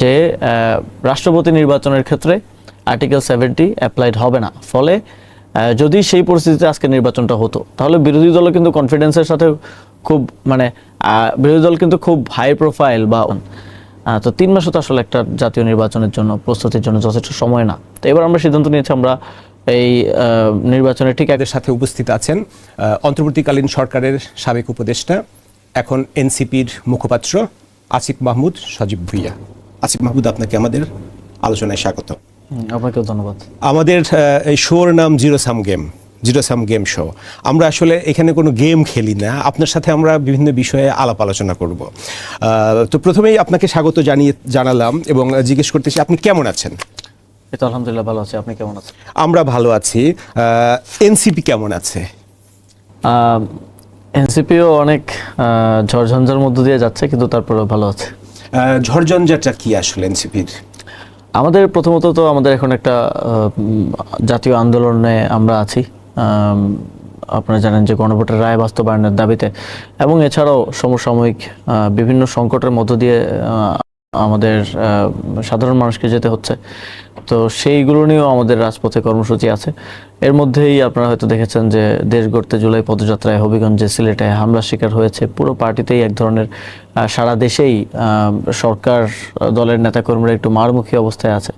যে রাষ্ট্রপতি নির্বাচনের ক্ষেত্রে আর্টিকেল 70 অ্যাপ্লাইড হবে না। ফলে যদি সেই পরিস্থিতিতে আজকে নির্বাচনটা হতো তাহলে বিরোধী দল কিন্তু কনফিডেন্সের সাথে খুব বিরোধী দল কিন্তু খুব হাই প্রোফাইল বা তো 3 মাসও তো আসলে একটা জাতীয় নির্বাচনের জন্য প্রস্তুতির জন্য যথেষ্ট সময় না। তো এবার আমরা সিদ্ধান্ত নিয়েছি আমরা এই নির্বাচনের ঠিক এদের সাথে উপস্থিত আছেন অন্তর্বর্তীকালীন সরকারের সাবেক উপদেষ্টা, এখন এনসিপির মুখপাত্র আসিফ মাহমুদ সজীব ভুইয়া। আসিফ মাহমুদ, আপনাকে আমাদের আলোচনায় স্বাগত। আপনাকেও ধন্যবাদ। আমাদের এই শোর নাম জিরো সাম গেম শো। আমরা আসলে এখানে কোনো গেম খেলি না, আপনার সাথে আমরা বিভিন্ন বিষয়ে আলাপ আলোচনা করব। তো প্রথমেই আপনাকে স্বাগত জানালাম এবং জিজ্ঞেস করতেছি আপনি কেমন আছেন? এই তো আলহামদুলিল্লাহ ভালো আছি, আপনি কেমন আছেন? আমরা ভালো আছি। এনসিপি কেমন আছে? এনসিপিও অনেক ঝড়ঝঞ্ঝার মধ্য দিয়ে যাচ্ছে, কিন্তু তারপরেও ভালো আছে। ঝড়ঝঞ্ঝাটা কি আসলে এনসিপির? আমাদের প্রথমত তো আমাদের এখন একটা জাতীয় আন্দোলনে আমরা আছি। আপনারা জানেন যে গণভোটের রায় বাস্তবায়নের দাবিতে এবং এছাড়াও সমসাময়িক বিভিন্ন সংকটের মধ্য দিয়ে আমাদের সাধারণ মানুষকে যেতে হচ্ছে। তো সেইগুলো নিয়েও আমাদের রাজপথে কর্মসূচি আছে। এর মধ্যেই আপনারা হয়তো দেখেছেন যে দেশ গড়তে জুলাই পদযাত্রায় হবিগঞ্জে, সিলেটে হামলার শিকার হয়েছে। পুরো পার্টিতেই এক ধরনের সারা দেশেই সরকার দলের নেতাকর্মীরা একটু মারমুখী অবস্থায় আছে।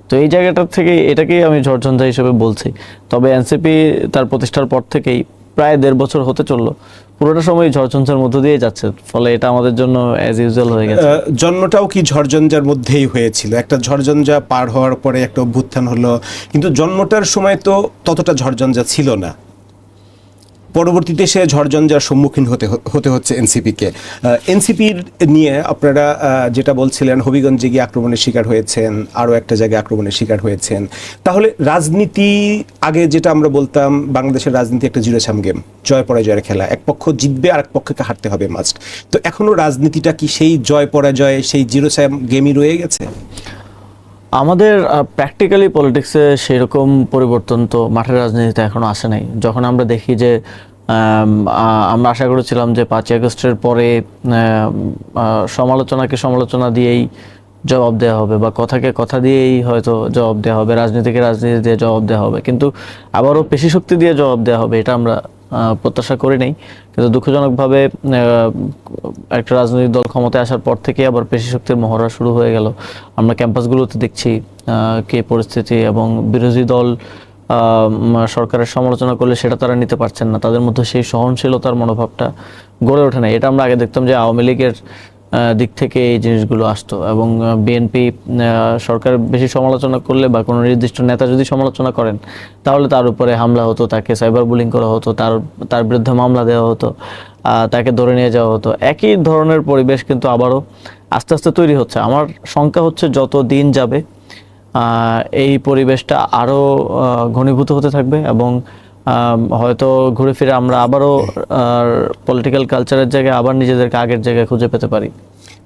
তো এই জায়গাটা থেকে এটাকেই আমি ঝড়ঝঞ্ঝা হিসেবে বলছি। তবে এনসিপি তার প্রতিষ্ঠার পর থেকেই প্রায় 1.5 বছর হতে চললো, পুরোটা সময় ঝড়ঝঞ্ঝার মধ্য দিয়ে যাচ্ছে। ফলে এটা আমাদের জন্য অ্যাজ ইউজুয়াল হয়ে গেছে। জন্মটাও কি ঝড়ঝঞ্ঝার মধ্যেই হয়েছিল? একটা ঝড়ঝঞ্ঝা পার হওয়ার পরে একটা অভ্যুত্থান হলো, কিন্তু জন্মটার সময় তো ততটা ঝড়ঝঞ্ঝা ছিল না। পরবর্তীতে সে ঝড়ঝঞ্ঝার সম্মুখীন হতে হচ্ছে এনসিপিকে। এনসিপির নিয়ে আপনারা যেটা বলছিলেন, হবিগঞ্জে গিয়ে আক্রমণের শিকার হয়েছেন, আরও একটা জায়গায় আক্রমণের শিকার হয়েছেন। তাহলে রাজনীতি, আগে যেটা আমরা বলতাম বাংলাদেশের রাজনীতি একটা জিরো সাম গেম, জয় পরাজয়ের খেলা, এক পক্ষ জিতবে আর এক পক্ষকে হারতে হবে মাস্ট। তো এখনো রাজনীতিটা কি সেই জয় পরাজয়, সেই জিরো সাম গেমই রয়ে গেছে? আমাদের প্র্যাকটিক্যালি পলিটিক্সে সেরকম পরিবর্তন তো মাঠের রাজনীতিতে এখনো আসে নাই। যখন আমরা দেখি যে আমরা আশা করেছিলাম যে 5ই আগস্টের পরে সমালোচনাকে সমালোচনা দিয়েই জবাব দেওয়া হবে, বা কথাকে কথা দিয়েই হয়তো জবাব দেওয়া হবে, রাজনীতিকে রাজনীতি দিয়ে জবাব দেওয়া হবে, কিন্তু আবারও পেশি শক্তি দিয়ে জবাব দেওয়া হবে, এটা আমরা প্রত্যাশা করি নাই। কিন্তু দুঃখজনকভাবে একটা রাজনৈতিক দল ক্ষমতায় আসার পর থেকে আবার পেশি শক্তির মহড়া শুরু হয়ে গেল। আমরা ক্যাম্পাসগুলোতে দেখছি কে পরিস্থিতি, এবং বিরোধী দল সরকারের সমালোচনা করলে সেটা তারা নিতে পারছেন না, তাদের মধ্যে সেই সহনশীলতার মনোভাবটা গড়ে ওঠে না। এটা আমরা আগে দেখতাম যে আওয়ামী লীগের দিক থেকে এই জিনিসগুলো আসতো, এবং বিএনপি সরকার বেশি সমালোচনা করলে বা কোনো নির্দিষ্ট নেতা যদি সমালোচনা করেন তাহলে তার উপরে হামলা হতো, তাকে সাইবার বুলিং করা হতো, তার বিরুদ্ধে মামলা দেওয়া হতো, তাকে ধরে নিয়ে যাওয়া হতো। একই ধরনের পরিবেশ কিন্তু আবারও আস্তে আস্তে তৈরি হচ্ছে। আমার শঙ্কা হচ্ছে যত দিন যাবে এই পরিবেশটা আরও ঘনীভূত হতে থাকবে, এবং হয়তো ঘুরে ফিরে আমরা আবারও পলিটিক্যাল কালচারের জায়গায় আবার নিজেদেরকে আগের জায়গায় খুঁজে পেতে পারি।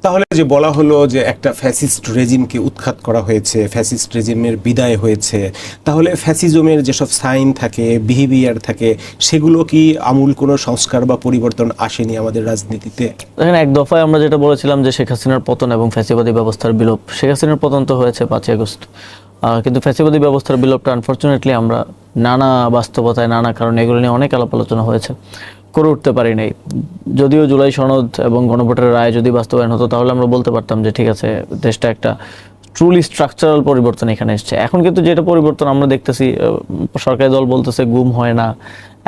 তাহলে যে বলা হলো যে একটা ফ্যাসিস্ট রেজিমকে উৎখাত করা হয়েছে, ফ্যাসিস্ট রেজিমের বিদায় হয়েছে, তাহলে ফ্যাসিজমের যেসব সাইন থাকে, বিহেভিয়ার থাকে, সেগুলো কি আমূল কোনো সংস্কার বা পরিবর্তন আসেনি আমাদের রাজনীতিতে? দেখেন, এক দফায় আমরা যেটা বলেছিলাম যে শেখ হাসিনার পতন এবং ফ্যাসিবাদী ব্যবস্থার বিলোপ। শেখ হাসিনার পতন তো হয়েছে 5ই আগস্ট, কিন্তু ফ্যাসিবাদী ব্যবস্থার বিলোপটা আনফর্চুনেটলি আমরা নানা বাস্তবতায়, নানা কারণে এগুলো নিয়ে অনেক আলাপ আলোচনা হয়েছে, করে উঠতে পারি নাই। যদিও জুলাই সনদ এবং গণভোটের রায় যদি বাস্তবায়ন হতো তাহলে আমরা বলতে পারতাম যে ঠিক আছে, দেশটা একটা ট্রুলি স্ট্রাকচারাল পরিবর্তন এখানে এসছে। এখন কিন্তু যেটা পরিবর্তন আমরা দেখতেছি, সরকারি দল বলতেছে গুম হয় না,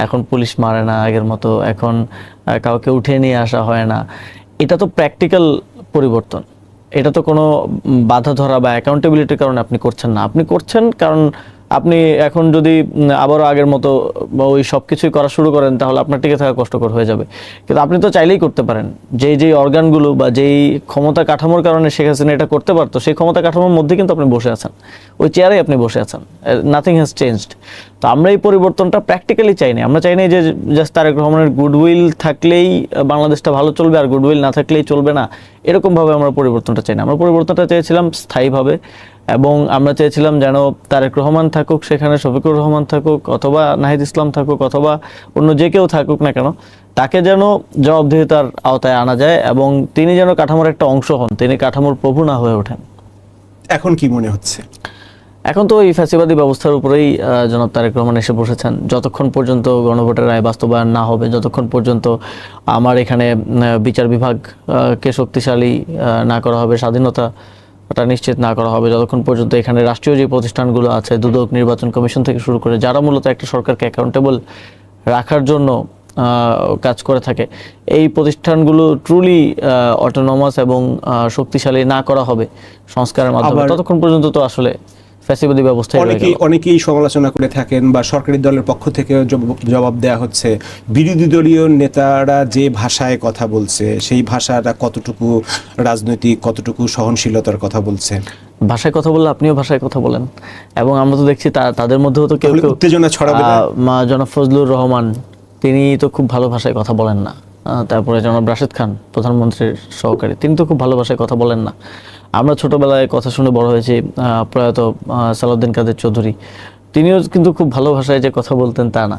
এখন পুলিশ মারে না আগের মতো, এখন কাউকে উঠিয়ে নিয়ে আসা হয় না। এটা তো প্র্যাকটিক্যাল পরিবর্তন, এটা তো কোনো বাধা ধরা বা অ্যাকাউন্টেবিলিটির কারণে আপনি করছেন না। আপনি করছেন কারণ আপনি এখন যদি আবারও আগের মতো ওই সব কিছুই করা শুরু করেন তাহলে আপনার টিকে থাকা কষ্টকর হয়ে যাবে। কিন্তু আপনি তো চাইলেই করতে পারেন। যেই অর্গানগুলো বা যেই ক্ষমতা কাঠামোর কারণে শেখ হাসিনা এটা করতে পারতো, সেই ক্ষমতা কাঠামোর মধ্যে কিন্তু আপনি বসে আছেন, ওই চেয়ারেই আপনি বসে আছেন, নাথিং হ্যাজ চেঞ্জড। তো আমরা এই পরিবর্তনটা প্র্যাকটিক্যালি চাই না। আমরা চাই না যে জাস্ট তারেক রহমানের গুডউইল থাকলেই বাংলাদেশটা ভালো চলবে আর গুডউইল না থাকলেই চলবে না, এরকমভাবে আমরা পরিবর্তনটা চাই না। আমরা পরিবর্তনটা চেয়েছিলাম স্থায়ীভাবে, এবং আমরা চেয়েছিলাম যেন তারেক রহমান থাকুক সেখানে, শফিকুর রহমান থাকুক, অথবা নাহিদ ইসলাম থাকুক, অথবা অন্য যে কেউ থাকুক না কেন, তাকে যেন জবাবদিহিতার আওতায় আনা যায়, এবং তিনি যেন কাঠামোর একটা অংশ হন, তিনি কাঠামোর প্রভু না হয়ে ওঠেন। এখন কি মনে হচ্ছে? এখন তো এই ফ্যাসিবাদী ব্যবস্থার উপরেই জনাব তারেক রহমান এসে বসেছেন। যতক্ষণ পর্যন্ত গণভোটের রায় বাস্তবায়ন না হবে, যতক্ষণ পর্যন্ত আমার এখানে বিচার বিভাগকে শক্তিশালী না করা হবে, স্বাধীনতাটা নিশ্চিত না করা হবে, যতক্ষণ পর্যন্ত এখানে রাষ্ট্রীয় যে প্রতিষ্ঠানগুলো আছে, দুদক, নির্বাচন কমিশন থেকে শুরু করে, যারা মূলত একটা সরকারকে অ্যাকাউন্টেবল রাখার জন্য কাজ করে থাকে, এই প্রতিষ্ঠানগুলো ট্রুলি অটোনমাস এবং শক্তিশালী না করা হবে সংস্কারের মাধ্যমে, ততক্ষণ পর্যন্ত তো আসলে ফ্যাসিবাদী ব্যবস্থা। অনেকেই সমালোচনা করে থাকেন বা সরকারি দলের পক্ষ থেকে জবাব দেওয়া হচ্ছে, বিরোধী দলীয় নেতারা যে ভাষায় কথা বলছে সেই ভাষাটা কতটুকু রাজনৈতিক, কতটুকু সহনশীলতার কথা বলছে। ভাষায় কথা বললে আপনিও ভাষায় কথা বলেন, এবং আমরা তো দেখছি তাদের মধ্যেও তো কেউ কেউ উত্তেজনা ছড়াবে। জনাব ফজলুর রহমান তিনি তো খুব ভালো ভাষায় কথা বলেন না। তারপরে জনাব রাশেদ খান প্রধানমন্ত্রীর সহকারী, তিনি তো খুব ভালো ভাষায় কথা বলেন না। আমরা ছোটবেলায় কথা শুনে বড় হয়েছি, প্রয়াত সালাউদ্দিন কাদের চৌধুরী, তিনিও কিন্তু খুব ভালো ভাষায় যে কথা বলতেন তা না।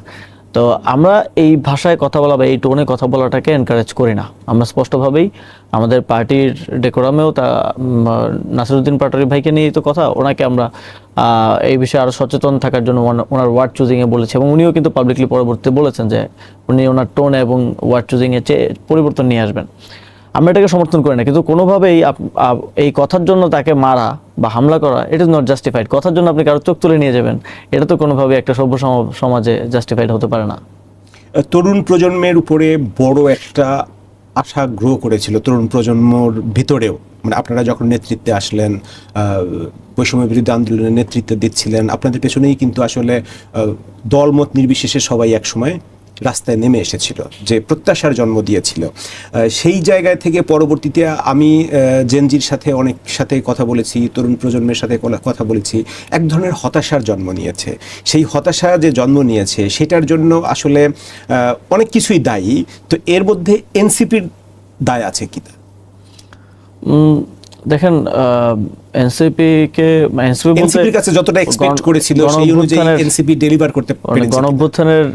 তো আমরা এই ভাষায় কথা বলা বা এই টোনে কথা বলাটাকে এনকারেজ করি না। আমরা স্পষ্টভাবেই আমাদের পার্টির ডেকোরামেও তা নাসিরুদ্দিন পাটোয়ারি ভাইকে নিয়েই তো কথা, ওনাকে আমরা এই বিষয়ে আরও সচেতন থাকার জন্য ওনার ওয়ার্ড চুজিংয়ে বলেছি, এবং উনিও কিন্তু পাবলিকলি পরবর্তীতে বলেছেন যে উনি ওনার টোন এবং ওয়ার্ড চুজিংয়ে পরিবর্তন নিয়ে আসবেন। আমরা এটাকে সমর্থন করি না, কিন্তু কোনোভাবেই এই কথার জন্য তাকে মারা বা হামলা করা, ইট ইজ নট জাস্টিফাইড। কথার জন্য আপনি কারো চোখ তুলে নিয়ে যাবেন, এটা তো কোনোভাবে একটা সভ্য সমাজে জাস্টিফাইড হতে পারে না। তরুণ প্রজন্মের উপরে বড় একটা আশা গ্রো করেছিল, তরুণ প্রজন্মর ভিতরেও, মানে আপনারা যখন নেতৃত্বে আসলেন, বৈষম্য বিরোধী আন্দোলনের নেতৃত্ব দিচ্ছিলেন, আপনাদের পেছনেই কিন্তু আসলে দলমত নির্বিশেষে সবাই একসময় রাস্তায় নেমে এসেছিল, যে প্রত্যাশার জন্ম দিয়েছিল। সেই জায়গায় থেকে পরবর্তীতে আমি জেনজির সাথে কথা বলেছি, তরুণ প্রজন্মের সাথে কথা বলেছি, এক ধরনের হতাশার জন্ম নিয়েছে। সেই হতাশা যে জন্ম নিয়েছে সেটার জন্য আসলে অনেক কিছুই দায়ী। তো এর মধ্যে এনসিপির দায় আছে কিনা? দেখেন, এনসিপির কাছে যতটা এক্সপেক্ট করেছিল সেই অনুযায়ী এনসিপি ডেলিভার করতে পেরেছে। গণঅভ্যুত্থানের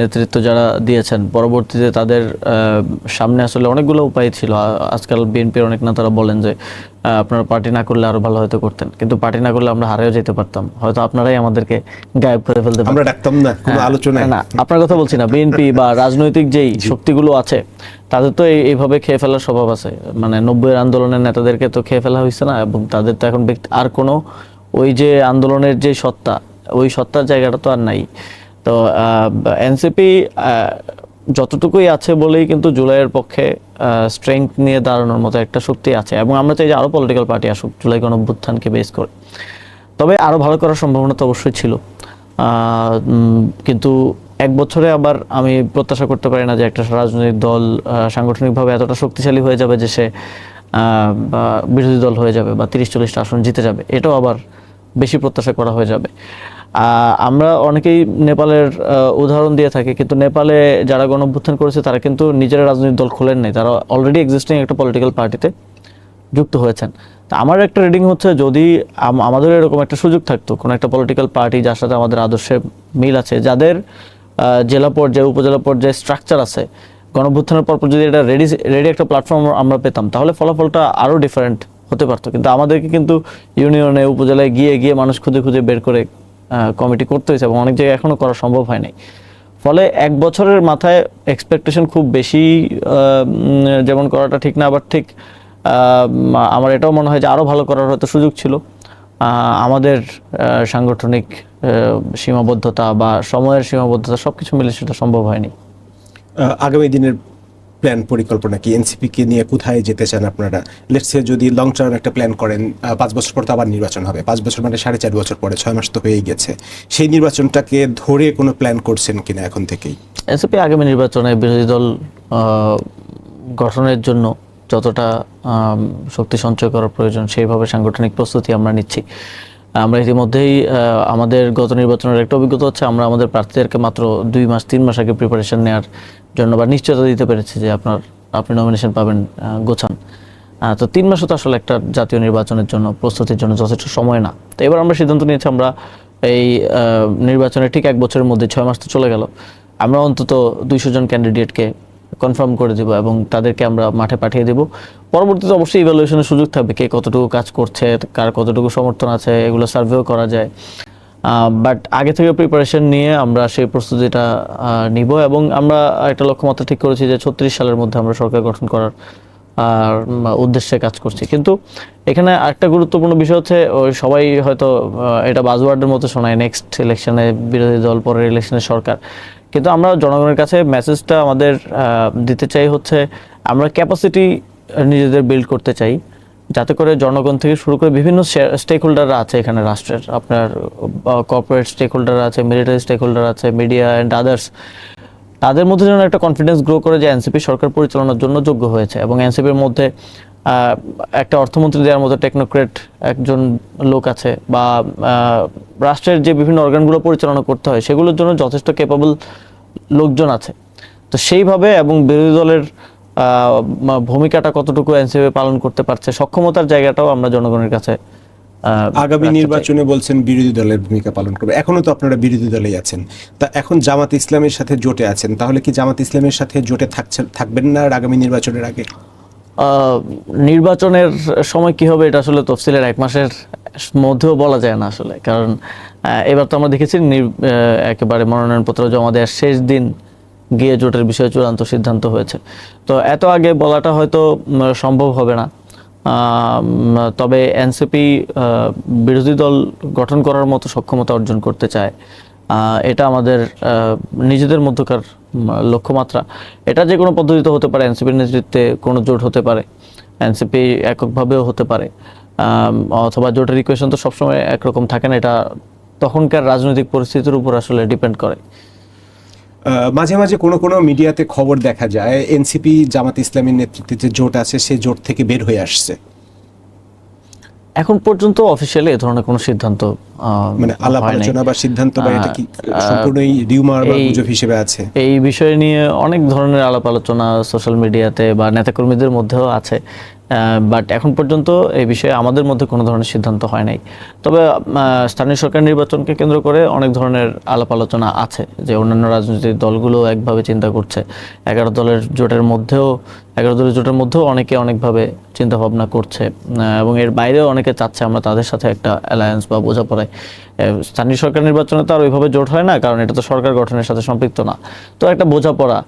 নেতৃত্ব যারা দিয়েছেন, পরবর্তীতে তাদের সামনে আসলে অনেকগুলো উপায় ছিল। আজকাল বিএনপির অনেক নেতারা বলেন যে আপনারা পার্টি না করলে আরো ভালো হয়তো করতেন, কিন্তু পার্টি না করলে আমরা হারেও যেতে পারতাম, হয়তো আপনারাই আমাদেরকে গায়েব করে ফেলতে পারতেন। আমরা ডাকতাম না কোনো আলোচনায়। না, আপনার কথা বলছি না, বিএনপি বা রাজনৈতিক যেই শক্তিগুলো আছে তাদের তো এইভাবে খেয়ে ফেলার স্বভাব আছে। মানে 90-এর আন্দোলনের নেতাদেরকে তো খেয়ে ফেলা হয়েছে না, এবং তাদের তো এখন আর কোনো ওই যে আন্দোলনের যে সত্তা, ওই সত্তার জায়গাটা তো আর নাই। তো এনসিপি যতটুকুই আছে বলেই কিন্তু জুলাইয়ের পক্ষে স্ট্রেংথ নিয়ে দাঁড়ানোর মতো একটা শক্তি আছে, এবং আমরা চাই যে আরও পলিটিক্যাল পার্টি আসুক জুলাই গণঅভ্যুত্থানকে বেস করে। তবে আরও ভালো করার সম্ভাবনা তো অবশ্যই ছিল, কিন্তু এক বছরে আবার আমি প্রত্যাশা করতে পারি না যে একটা রাজনৈতিক দল সাংগঠনিকভাবে এতটা শক্তিশালী হয়ে যাবে যে সে বিরোধী দল হয়ে যাবে বা 30-40টা আসন জিতে যাবে। এটাও আবার বেশি প্রত্যাশা করা হয়ে যাবে। আমরা অনেকেই নেপালের উদাহরণ দিয়ে থাকি, কিন্তু নেপালে যারা গণঅভ্যুত্থান করেছে তারা কিন্তু নিজেরা রাজনৈতিক দল খোলেন নাই, তারা অলরেডি এক্সিস্টিং একটা পলিটিক্যাল পার্টিতে যুক্ত হয়েছেন। তা আমার একটা রিডিং হচ্ছে, যদি আমাদের এরকম একটা সুযোগ থাকতো, কোনো একটা পলিটিক্যাল পার্টি যার সাথে আমাদের আদর্শে মিল আছে, যাদের জেলা পর্যায়ে, উপজেলা পর্যায়ে স্ট্রাকচার আছে, গণঅভ্যুত্থানের পর যদি এটা রেডি একটা প্ল্যাটফর্ম আমরা পেতাম, তাহলে ফলাফলটা আরও ডিফারেন্ট হতে পারতো। কিন্তু আমাদেরকে কিন্তু ইউনিয়নে, উপজেলায় গিয়ে মানুষ খুঁজে বের করে কমিটি করতে হয়েছে, এবং অনেক জায়গায় এখনও করা সম্ভব হয় নাই। ফলে এক বছরের মাথায় এক্সপেকটেশন খুব বেশি যেমন করাটা ঠিক না, আবার ঠিক আমার এটাও মনে হয় যে আরও ভালো করার হয়তো সুযোগ ছিল। আমাদের সাংগঠনিক সীমাবদ্ধতা বা সময়ের সীমাবদ্ধতা সবকিছু মিলে সেটা সম্ভব হয়নি। আগামী দিনের প্ল্যান, পরিকল্পনা কি? এনসিপিকে নিয়ে কোথায় যেতে চান আপনারা? লেটস সে যদি লং টার্ম একটা প্ল্যান করেন, 5 বছর পর তো আবার নির্বাচন হবে, 5 বছর মানে 4.5 বছর পরে, 6 মাস তো হয়েই গেছে, সেই নির্বাচনটাকে ধরে কোনো প্ল্যান করছেন কিনা এখন থেকেই? এনসিপি আগামী নির্বাচনে বিরোধী দল গঠনের জন্য যতটা শক্তি সঞ্চয় করার প্রয়োজন সেইভাবে সাংগঠনিক প্রস্তুতি আমরা নিচ্ছি। আমরা ইতিমধ্যেই আমাদের গত নির্বাচনের একটা অভিজ্ঞতা হচ্ছে, আমরা আমাদের প্রার্থীদেরকে মাত্র 2-3 মাস আগে প্রিপারেশন নেওয়ার জন্য বা নিশ্চয়তা দিতে পেরেছি যে আপনি নমিনেশন পাবেন, গোছান। তো 3 মাসও তো আসলে একটা জাতীয় নির্বাচনের জন্য প্রস্তুতির জন্য যথেষ্ট সময় না। তো এবার আমরা সিদ্ধান্ত নিয়েছি, আমরা এই নির্বাচনের ঠিক 1 বছরের মধ্যে, 6 মাস তো চলে গেল, আমরা অন্তত 200 জন ক্যান্ডিডেটকে কনফার্ম করে দিব এবং তাদেরকে আমরা মাঠে পাঠিয়ে দেব। পরবর্তীতে অবশ্যই ইভ্যালুয়েশনের সুযোগ থাকবে, কে কতটুকু কাজ করছে, কার কতটুকু সমর্থন আছে, এগুলো সার্ভেও করা যায়। বাট আগে থেকে প্রিপারেশন নিয়ে আমরা সেই প্রস্তুতিটা নিব এবং আমরা একটা লক্ষ্যমাত্রা ঠিক করেছি যে 36 সালের মধ্যে আমরা সরকার গঠন করার উদ্দেশ্যে কাজ করছি। কিন্তু এখানে একটা গুরুত্বপূর্ণ বিষয় হচ্ছে, ওই সবাই হয়তো এটা বাজওয়ার্ডের মতো শোনায়, নেক্সট ইলেকশনে বিরোধী দল, পরের ইলেকশনে সরকার। কিন্তু আমরা জনগণের কাছে মেসেজটা আমাদের দিতে চাই হচ্ছে, আমরা ক্যাপাসিটি নিজেদের বিল্ড করতে চাই, যাতে করে জনগণ থেকে শুরু করে বিভিন্ন স্টেক হোল্ডাররা আছে এখানে রাষ্ট্রের, আপনার কর্পোরেট স্টেক হোল্ডার আছে, মিলিটারি স্টেক হোল্ডার আছে, মিডিয়া অ্যান্ড আদার্স, তাদের মধ্যে যেন একটা কনফিডেন্স গ্রো করে যে এনসিপি সরকার পরিচালনার জন্য যোগ্য হয়েছে এবং এনসিপির মধ্যে একটা অর্থমন্ত্রী দেওয়ার মতো টেকনোক্রেট একজন লোক আছে, বা রাষ্ট্রের যে বিভিন্ন অর্গানগুলো পরিচালনা করতে হয় সেগুলোর জন্য যথেষ্ট ক্যাপাবল লোকজন আছে। তো সেইভাবে এবং বিরোধী দলের ভূমিকাটা কতটুকু এনসিপি পালন করতে পারছে, সক্ষমতার জায়গাটাও আমরা জনগণের কাছে আগামী নির্বাচনে বলছেন বিরোধী দলের ভূমিকা পালন করবে, এখনো তো আপনারা বিরোধী দলেই আছেন, তা এখন জামাত ইসলামের সাথে জোটে আছেন, তাহলে কি জামাত ইসলামের সাথে জোটে থাকবেন না আর আগামী নির্বাচনের আগে? নির্বাচনের সময় কি হবে এটা আসলে তফসিলের 1 মাসের মধ্যেও বলা যায় না আসলে, কারণ এবার তো আমরা দেখেছি একেবারে মনোনয়নপত্র জমা দেওয়ার শেষ দিন গিয়ে জোটের বিষয়ে চূড়ান্ত সিদ্ধান্ত হয়েছে। তো এত আগে বলাটা হয়তো সম্ভব হবে না। তবে এনসিপি বিরোধী দল গঠন করার মতো সক্ষমতা অর্জন করতে চায়, এটা আমাদের নিজেদের মধ্যকার লক্ষ্যমাত্রা। এটা যে কোনো পদ্ধতিতে হতে পারে, এনসিপির নেতৃত্বে কোনো জোট হতে পারে, এনসিপি এককভাবেও হতে পারে, অথবা জোটের ইকুয়েশন তো সবসময় একরকম থাকে না, এটা তখনকার রাজনৈতিক পরিস্থিতির উপর আসলে ডিপেন্ড করে। মাঝে মাঝে কোনো কোনো মিডিয়াতে খবর দেখা যায় এনসিপি জামাত ইসলামের নেতৃত্বে যে জোট আছে সে জোট থেকে বের হয়ে আসছে। এখন পর্যন্ত অফিসিয়ালি এ ধরনের কোনো সিদ্ধান্ত মানে আলাপ আলোচনা বা সিদ্ধান্ত বা এটা কি সম্পূর্ণই রিউমার বা গুজব হিসেবে আছে? এই বিষয় নিয়ে অনেক ধরনের আলাপ আলোচনা সোশ্যাল মিডিয়াতে বা নেতাকর্মীদের মধ্যেও আছে, বাট এখন পর্যন্ত এই বিষয়ে আমাদের মধ্যে কোনো ধরনের সিদ্ধান্ত হয় নাই। তবে স্থানীয় সরকার নির্বাচনকে কেন্দ্র করে অনেক ধরনের আলাপ আলোচনা আছে, যে অন্যান্য রাজনৈতিক দলগুলো একভাবে চিন্তা করছে, 11 দলের জোটের মধ্যেও অনেকে অনেকভাবে চিন্তা ভাবনা করছে, এবং এর বাইরেও অনেকে চাচ্ছে আমরা তাদের সাথে একটা অ্যালায়েন্স বা বোঝাপড়ায়। স্থানীয় সরকার নির্বাচনে তো আর ওইভাবে জোট হয় না, কারণ এটা তো সরকার গঠনের সাথে সম্পৃক্ত না, তো একটা বোঝাপড়া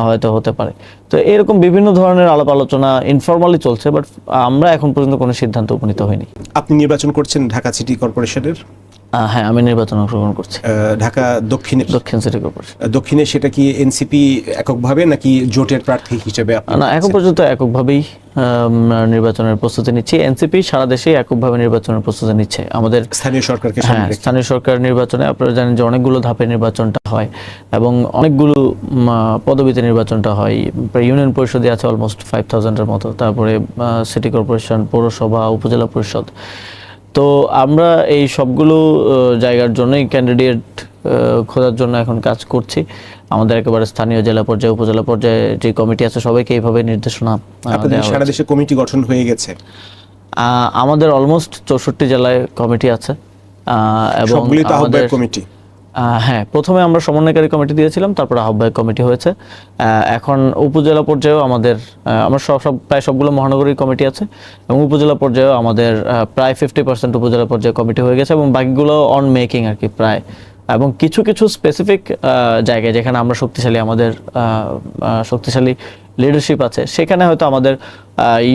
হয়তো হতে পারে। তো এরকম বিভিন্ন ধরনের আলাপ আলোচনা ইনফরমালি চলছে, বাট আমরা এখন পর্যন্ত কোনো সিদ্ধান্ত উপনীত হইনি। আপনি নির্বাচন করছেন ঢাকা সিটি কর্পোরেশনের? হ্যাঁ, আমি নির্বাচনে অংশগ্রহণ করছি। ঢাকা দক্ষিণ সিটি কর্পোরেশন দক্ষিণে সেটা কি এনসিপি এককভাবে নাকি জোটের প্রার্থী হিসেবে? না, এখন পর্যন্ত এককভাবেই নির্বাচনের প্রস্তুতি নিচ্ছি। এনসিপি সারা দেশে এককভাবে নির্বাচনের প্রস্তুতি নিচ্ছে। আমাদের স্থানীয় সরকারকে স্থানীয় সরকার নির্বাচনে আপনারা জানেন যে অনেকগুলো ধাপে নির্বাচনটা হয় এবং অনেকগুলো পদবিতে নির্বাচনটা হয়। ইউনিয়ন পরিষদে আছে অলমোস্ট 5000-এর মতো, তারপরে সিটি কর্পোরেশন, পৌরসভা, উপজেলা পরিষদ। তো আমরা এই সবগুলো জায়গার জন্যই ক্যান্ডিডেট খোঁজার জন্য এখন কাজ করছি। আমাদের একেবারে স্থানীয় জেলা পর্যায়ে, উপজেলা পর্যায়ে যে কমিটি আছে সবাইকে এইভাবে নির্দেশনা সারা দেশে কমিটি গঠন হয়ে গেছে। আমাদের অলমোস্ট 64 জেলায় কমিটি আছে এবং আমাদের কমিটি হ্যাঁ, প্রথমে আমরা সমন্বয়কারী কমিটি দিয়েছিলাম, তারপর আহ্বায়ক কমিটি হয়েছে। এখন উপজেলা পর্যায়েও আমাদের আমরা প্রায় সবগুলো মহানগরীর কমিটি আছে এবং উপজেলা পর্যায়েও আমাদের প্রায় 50% উপজেলা পর্যায়ে কমিটি হয়ে গেছে এবং বাকিগুলো অন মেকিং আর কি প্রায়। এবং কিছু কিছু স্পেসিফিক জায়গায় যেখানে আমরা শক্তিশালী, আমাদের শক্তিশালী লিডারশিপ আছে, সেখানে হয়তো আমাদের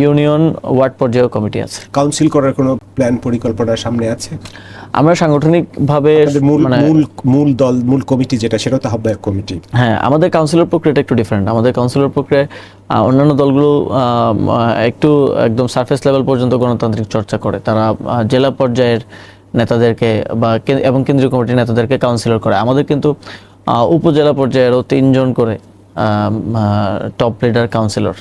ইউনিয়ন ওয়ার্ড পর্যায়েও কমিটি আছে। কাউন্সিল করার কোনো প্ল্যান পরিকল্পনা সামনে আছে? আমরা সাংগঠনিকভাবে মূল কমিটি যেটা, সেটা তো আহ্বায়ক কমিটি। হ্যাঁ, আমাদের কাউন্সিলর প্রক্রিয়াটা একটু ডিফারেন্ট। আমাদের কাউন্সিলর প্রক্রিয়ায় অন্যান্য দলগুলো একটু একদম সারফেস লেভেল পর্যন্ত গণতান্ত্রিক চর্চা করে। তারা জেলা পর্যায়ের নেতাদেরকে এবং কেন্দ্রীয় কমিটির নেতাদেরকে কাউন্সিলর করে। আমাদের কিন্তু উপজেলা পর্যায়েরও 3 জন করে টপ লিডার কাউন্সিলর,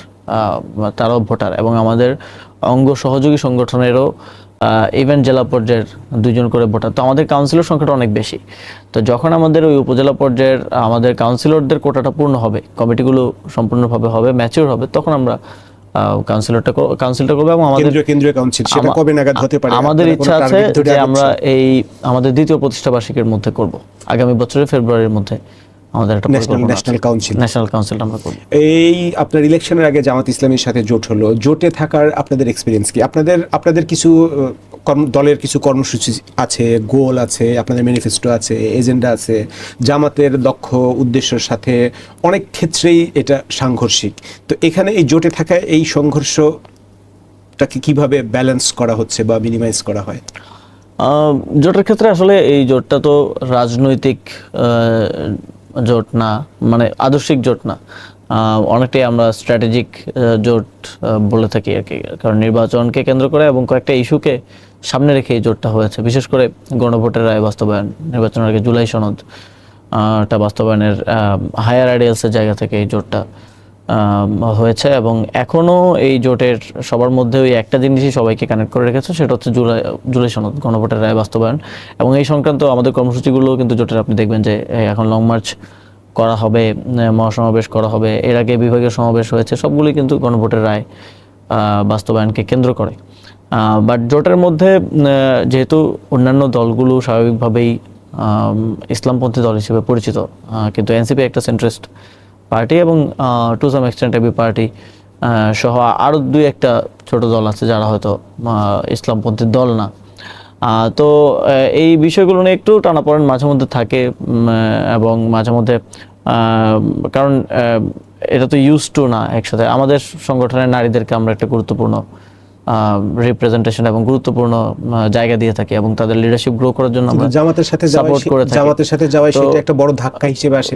তারাও ভোটার, এবং আমাদের অঙ্গ সহযোগী সংগঠনেরও ইভেন জেলা পর্যায়ের 2 জন করে ভোটার। তো আমাদের কাউন্সিলর সংখ্যাটা অনেক বেশি। তো যখন আমাদের ওই উপজেলা পর্যায়ের আমাদের কাউন্সিলরদের কোটাটা পূর্ণ হবে, কমিটিগুলো সম্পূর্ণভাবে হবে, ম্যাচিউর হবে, তখন আমরা কাউন্সিলটা করবো। এবং কেন্দ্রীয় কাউন্সিল সেটা কবে নাগাদ হতে পারে? আমাদের ইচ্ছা আছে যে আমরা এই আমাদের দ্বিতীয় প্রতিষ্ঠা বার্ষিকীর মধ্যে করব, আগামী বছরের ফেব্রুয়ারির মধ্যে আমাদের একটা ন্যাশনাল কাউন্সিল ন্যাশনাল কাউন্সিলটা আমরা করব। এই আপনার ইলেকশনের আগে জামাত ইসলামীর সাথে জোট হলো, জোটে থাকার আপনাদের এক্সপিরিয়েন্স কি? আপনাদের কিছু দলের কিছু কর্মসূচি আছে, গোল আছে, আপনাদের ম্যানিফেস্টো আছে, এজেন্ডা আছে, জামাতের দক্ষ উদ্দেশ্যের সাথে অনেক ক্ষেত্রেই এটা সাংঘর্ষিক। তো এখানে এই জোটে থাকায় এই সংঘর্ষটাকে কিভাবে ব্যালেন্স করা হচ্ছে বা মিনিমাইজ করা হয়? জোটের ক্ষেত্রে আসলে এই জোটটা তো রাজনৈতিক জোট না, মানে আদর্শিক জোট না, অনেকটাই আমরা স্ট্র্যাটেজিক জোট বলে থাকি আর কি। কারণ নির্বাচনকে কেন্দ্র করে এবং কয়েকটা ইস্যুকে সামনে রেখে এই জোটটা হয়েছে। বিশেষ করে গণভোটের রায় বাস্তবায়ন, নির্বাচনের আগে জুলাই সনদ টা বাস্তবায়নের হায়ার আইডিয়ালসের জায়গা থেকে এই জোটটা হয়েছে। এবং এখনও এই জোটের সবার মধ্যে ওই একটা জিনিসই সবাইকে কানেক্ট করে রেখেছে, সেটা হচ্ছে জুলাই সনদ, গণভোটের রায় বাস্তবায়ন। এবং এই সংক্রান্ত আমাদের কর্মসূচিগুলো কিন্তু জোটের আপনি দেখবেন যে এখন লং মার্চ করা হবে, মহাসমাবেশ করা হবে, এর আগে বিভাগীয় সমাবেশ হয়েছে, সবগুলি কিন্তু গণভোটের রায় বাস্তবায়নকে কেন্দ্র করে। বাট জোটের মধ্যে যেহেতু অন্যান্য দলগুলো স্বাভাবিকভাবেই ইসলামপন্থী দল হিসেবে পরিচিত, কিন্তু এনসিপি একটা সেন্ট্রিস্ট পার্টি এবং to some extent AB party সহ আরও দুই একটা ছোট দল আছে যারা হয়তো ইসলামপন্থী দল না। তো এই বিষয়গুলো নিয়ে একটু টানাপোড়েন মাঝে মধ্যে থাকে এবং মাঝে মধ্যে কারণ এটা তো ইউজ টু না একসাথে। আমাদের সংগঠনের নারীদেরকে আমরা একটা গুরুত্বপূর্ণ রিপ্রেজেন্টেশন এবং গুরুত্বপূর্ণ জায়গা দিয়ে থাকি এবং তাদের লিডারশিপ গ্রো করার জন্য আমরা জামাতের সাথে সাপোর্ট করে থাকি। জামাতের সাথে যাওয়াই সেটা একটা বড় ধাক্কা হিসেবে আসে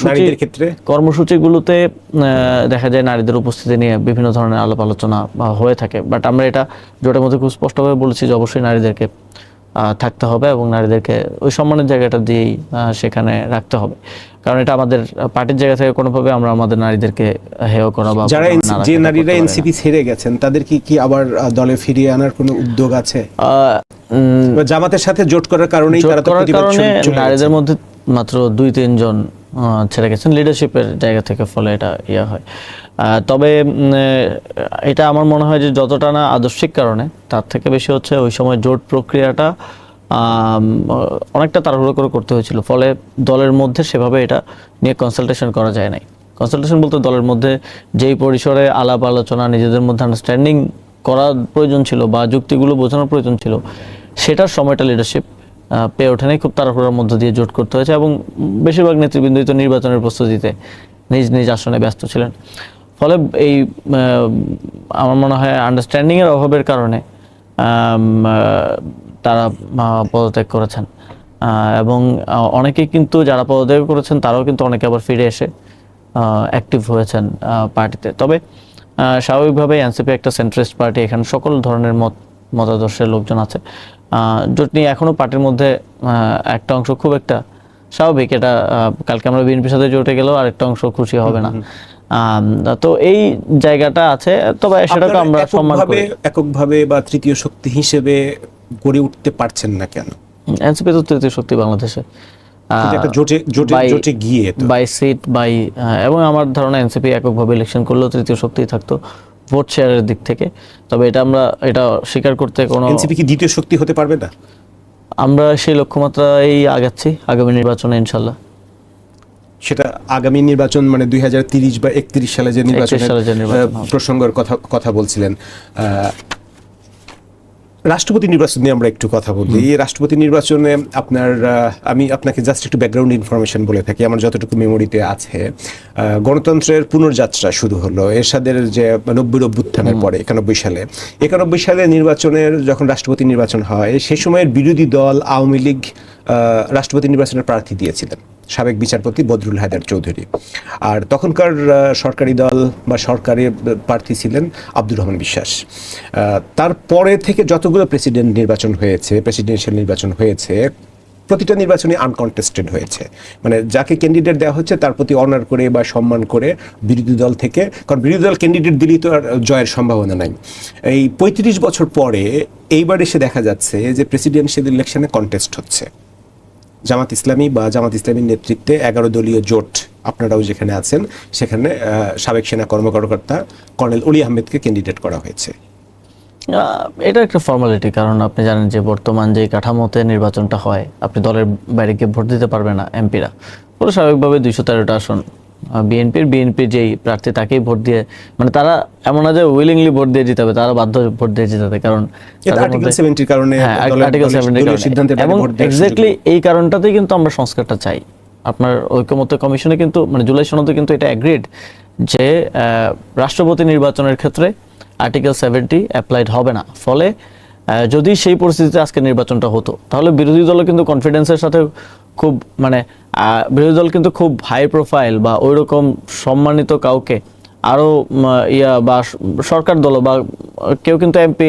নারীদের ক্ষেত্রে। কর্মসূচিগুলোতে দেখা যায় নারীদের উপস্থিতি নিয়ে বিভিন্ন ধরনের আলাপ আলোচনা হয়ে থাকে। বাট আমরা এটা জোটের মধ্যে খুব স্পষ্টভাবে বলেছি যে অবশ্যই নারীদেরকে থাকতে হবে এবং নারীদেরকে ওই সম্মানের জায়গাটা দিয়েই সেখানে রাখতে হবে। কারণ এটা আমাদের পার্টির জায়গা থেকে কোনোভাবে আমরা আমাদের নারীদেরকে হেয় করা বা যে নারীরা এনসিপি ছেড়ে গেছেন তাদের কি আবার দলে ফিরিয়ে আনার কোনো উদ্যোগ আছে? জামাতের সাথে জোট করার কারণেই তারা তো প্রতিবাদ নারীদের মধ্যে মাত্র 2-3 জন ছেড়ে গেছেন লিডারশিপের জায়গা থেকে, ফলে এটা ইয়া হয়। তবে এটা আমার মনে হয় যে যতটা না আদর্শিক কারণে, তার থেকে বেশি হচ্ছে ওই সময় জোট প্রক্রিয়াটা অনেকটা তাড়াহুড়ো করে করতে হয়েছিল, ফলে দলের মধ্যে সেভাবে এটা নিয়ে কনসালটেশন করা যায় নাই। কনসালটেশন বলতে দলের মধ্যে যেই পরিসরে আলাপ আলোচনা, নিজেদের মধ্যে আন্ডারস্ট্যান্ডিং করার প্রয়োজন ছিল বা যুক্তিগুলো বোঝানোর প্রয়োজন ছিল, সেটার সময়টা লিডারশিপ পেয়ে ওঠে নাই। খুব তাড়াহুড়োর মধ্য দিয়ে জোট করতে হয়েছে এবং বেশিরভাগ নেতৃবৃন্দই তো নির্বাচনের প্রস্তুতিতে নিজ নিজ আসনে ব্যস্ত ছিলেন। ফলে এই আমার মনে হয় আন্ডারস্ট্যান্ডিংয়ের অভাবের কারণে তারা পদত্যাগ করেছেন। এবং অনেকেই কিন্তু যারা পদত্যাগ করেছেন তারাও কিন্তু অনেকে আবার ফিরে এসে অ্যাক্টিভ হয়েছেন পার্টিতে। তবে স্বাভাবিকভাবে এনসিপি একটা সেন্ট্রিস্ট পার্টি, এখানে সকল ধরনের মতাদর্শের লোকজন আছে। জোট নিয়ে এখনও পার্টির মধ্যে একটা অংশ খুব একটা স্বাভাবিক, এটা কালকে আমরা বিএনপির সাথে জোটে গেলেও আরেকটা অংশ খুশি হবে না। তো এই জায়গাটা আছে, তবে সেটাকে আমরা সম্মান করি। এককভাবে বা তৃতীয় শক্তি হিসেবে গড়ে উঠতে পারছেন না কেন? এনসিপি তো তৃতীয় শক্তি বাংলাদেশে, জোটে গিয়ে বাই সিট বাই, এবং আমার ধারণা এনসিপি এককভাবে ইলেকশন করলেও তৃতীয় শক্তি থাকতো ভোট শেয়ারের দিক থেকে। তবে এটা স্বীকার করতে কোনো, এনসিপি কি দ্বিতীয় শক্তি হতে পারবে না? আমরা সেই লক্ষ্যমাত্রায় আগাচ্ছি আগামী নির্বাচনে ইনশাল্লাহ। সেটা আগামী নির্বাচন মানে 2030 বা 31 সালে যে নির্বাচনের প্রসঙ্গের কথা বলছিলেন। রাষ্ট্রপতি নির্বাচন নিয়ে আমরা একটু কথা বলি। এই রাষ্ট্রপতি নির্বাচনে আমি আপনাকে জাস্ট একটু ব্যাকগ্রাউন্ড ইনফরমেশন বলে থাকি, আমার যতটুকু মেমোরিতে আছে। গণতন্ত্রের পুনর্যাত্রা শুরু হলো এরশাদের যে 90 অভ্যুত্থানের পরে 91 সালে নির্বাচনের যখন রাষ্ট্রপতি নির্বাচন হয়, সেই সময়ের বিরোধী দল আওয়ামী লীগ রাষ্ট্রপতি নির্বাচনের প্রার্থী দিয়েছিলেন সাবেক বিচারপতি বদরুল হায়দার চৌধুরী। আর তখনকার সরকারি দল বা সরকারি প্রার্থী ছিলেন আব্দুর রহমান বিশ্বাস। তারপরে থেকে যতগুলো প্রেসিডেন্সিয়াল নির্বাচন হয়েছে, প্রতিটা নির্বাচনে আনকন্টেস্টেড হয়েছে। মানে যাকে ক্যান্ডিডেট দেওয়া হচ্ছে তার প্রতি অনার করে বা সম্মান করে বিরোধী দল থেকে, কারণ বিরোধী দল ক্যান্ডিডেট দিলেই তো আর জয়ের সম্ভাবনা নাই। এই 35 বছর পরে এইবার এসে দেখা যাচ্ছে যে প্রেসিডেন্সিয়াল ইলেকশনে কন্টেস্ট হচ্ছে। জামাত ইসলামীর নেতৃত্বে 11 দলীয় জোট, আপনারাও যেখানে আছেন সেখানে সাবেক সেনা কর্মকর্তা কর্নেল অলি আহমেদকে ক্যান্ডিডেট করা হয়েছে। এটা একটা ফর্মালিটি, কারণ আপনি জানেন যে বর্তমান যে কাঠামোতে নির্বাচনটা হয়, আপনি দলের বাইরে গিয়ে ভোট দিতে পারবে না এমপিরা, পুরো স্বাভাবিকভাবে 213টা আসন বিএনপির যেই প্রার্থী তাকেই ভোট দিয়ে, মানে তারা এমন না যে উইলিংলি ভোট দিয়ে জিতাবে, তারা বাধ্য ভোট দিয়ে জিতাবে, কারণ এটা আর্টিকেল 70 এর কারণে আর্টিকেল 70 এর সিদ্ধান্তে কারণে। এবং এক্স্যাক্টলি এই কারণটাতেই কিন্তু আমরা সংস্কারটা চাই। আপনার ঐকমত্য কমিশনে কিন্তু মানে জুলাই সনদে কিন্তু এটা এগ্রিড যে রাষ্ট্রপতি নির্বাচনের ক্ষেত্রে আর্টিকেল 70 অ্যাপ্লাইড হবে না। ফলে যদি সেই পরিস্থিতিতে আজকে নির্বাচনটা হতো, তাহলে বিরোধী দল কিন্তু কনফিডেন্সের সাথে খুব মানে বিরোধী দল কিন্তু খুব হাই প্রোফাইল বা ওইরকম সম্মানিত কাউকে আরো বা সরকার দল বা কেউ কিন্তু এমপি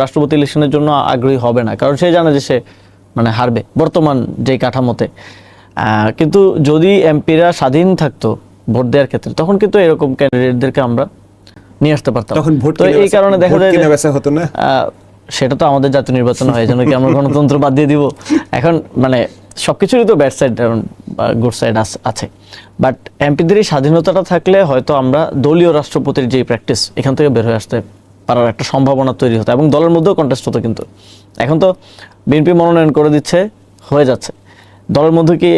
রাষ্ট্রপতি ইলেকশনের জন্য আগ্রহী হবে না, কারণ সে জানে যে সে মানে হারবে বর্তমান যে কাঠামোতে। কিন্তু যদি এমপিরা স্বাধীন থাকতো ভোট দেওয়ার ক্ষেত্রে, তখন কিন্তু এরকম ক্যান্ডিডেটদেরকে আমরা নিয়ে আসতে পারতাম। তখন ভোট তো এই কারণে দেখা যায় যে হতো না, সেটা তো আমাদের জাতীয় নির্বাচন হয়, যেন কি আমরা গণতন্ত্র বাদ দিয়ে দিব এখন? মানে সবকিছুরই তো ব্যাড সাইড এবং গুড সাইড আছে, বাট এমপিদেরই স্বাধীনতাটা থাকলে হয়তো আমরা দলীয় রাষ্ট্রপতির যে প্র্যাকটিস এখান থেকে বের হয়ে আসতে পারার একটা সম্ভাবনা তৈরি হতো, এবং দলের মধ্যেও কন্টেস্ট হতো। কিন্তু এখন তো বিএনপি মনোনয়ন করে দিচ্ছে, হয়ে যাচ্ছে। দলের মধ্যে কি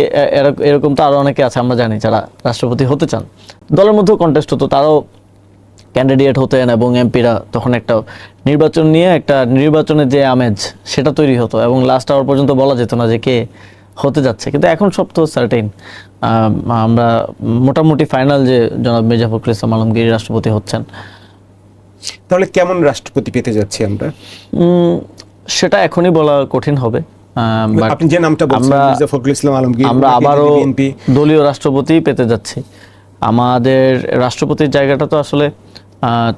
এরকম তো আরো অনেকে আছে আমরা জানি যারা রাষ্ট্রপতি হতে চান, দলের মধ্যেও কন্টেস্ট হতো, তারাও ক্যান্ডিডেট হতেন, এবং এমপিরা তখন একটা নির্বাচন নিয়ে একটা নির্বাচনের যে আমেজ সেটা তৈরি হতো, এবং লাস্ট আওয়ার পর্যন্ত বলা যেত না যে কে হতে যাচ্ছে। কিন্তু এখন সব তো সার্টেইন, আমরা মোটামুটি ফাইনাল যে জনাব মির্জা ফখরুল ইসলাম আলমগীর রাষ্ট্রপতি হচ্ছেন। তাহলে কেমন রাষ্ট্রপতি পেতে যাচ্ছি আমরা, সেটা এখনই বলা কঠিন হবে। আপনি যে নামটা বলছেন মির্জা ফখরুল ইসলাম আলমগীর, আমরা আবারও দলীয় রাষ্ট্রপতি পেতে যাচ্ছি। আমাদের রাষ্ট্রপতির জায়গাটা তো আসলে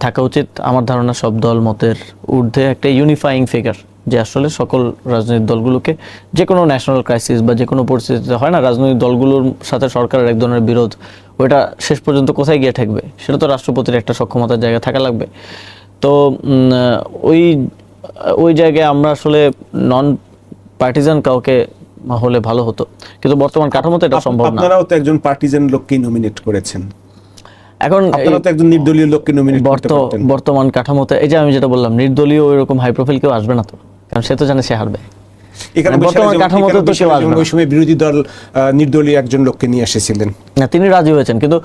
থাকা উচিত আমার ধারণা সব দল মতের ঊর্ধ্বে, একটা ইউনিফাইং ফিগার, যে আসলে সকল রাজনৈতিক দলগুলোকে যে কোনো ন্যাশনাল ক্রাইসিস বা যে কোনো পরিস্থিতিতে হয় না, রাজনৈতিক দলগুলোর সাথে সরকারের এক ধরনের বিরোধ, ওইটা শেষ পর্যন্ত কোথায় গিয়ে ঠেকবে সেটা তো রাষ্ট্রপতির একটা সক্ষমতার জায়গা থাকা লাগবে। তো ওই জায়গায় আমরা আসলে নন পার্টিজান কাউকে হলে ভালো হতো, কিন্তু বর্তমান কাঠামোতে এটা সম্ভব না। আপনারাও তো একজন পার্টিজান লোককে নমিনেট করেছেন, এখন আপনারা তো একজন নির্দলীয় লোককে নমিনেট করতে পারতেন। বর্তমান কাঠামোতে এই যে আমি যেটা বললাম, নির্দলীয় ওইরকম হাই প্রোফাইল কেউ আসবে না তো, কারণ সে তো জানে সে হারবে। এখানে বর্তমান কাঠামোতে তো কেউ আসবে না। ওই সময় বিরোধী দল নির্দলীয় একজন লোককে নিয়ে এসেছিলেন, না তিনি রাজি হয়েছেন, কিন্তু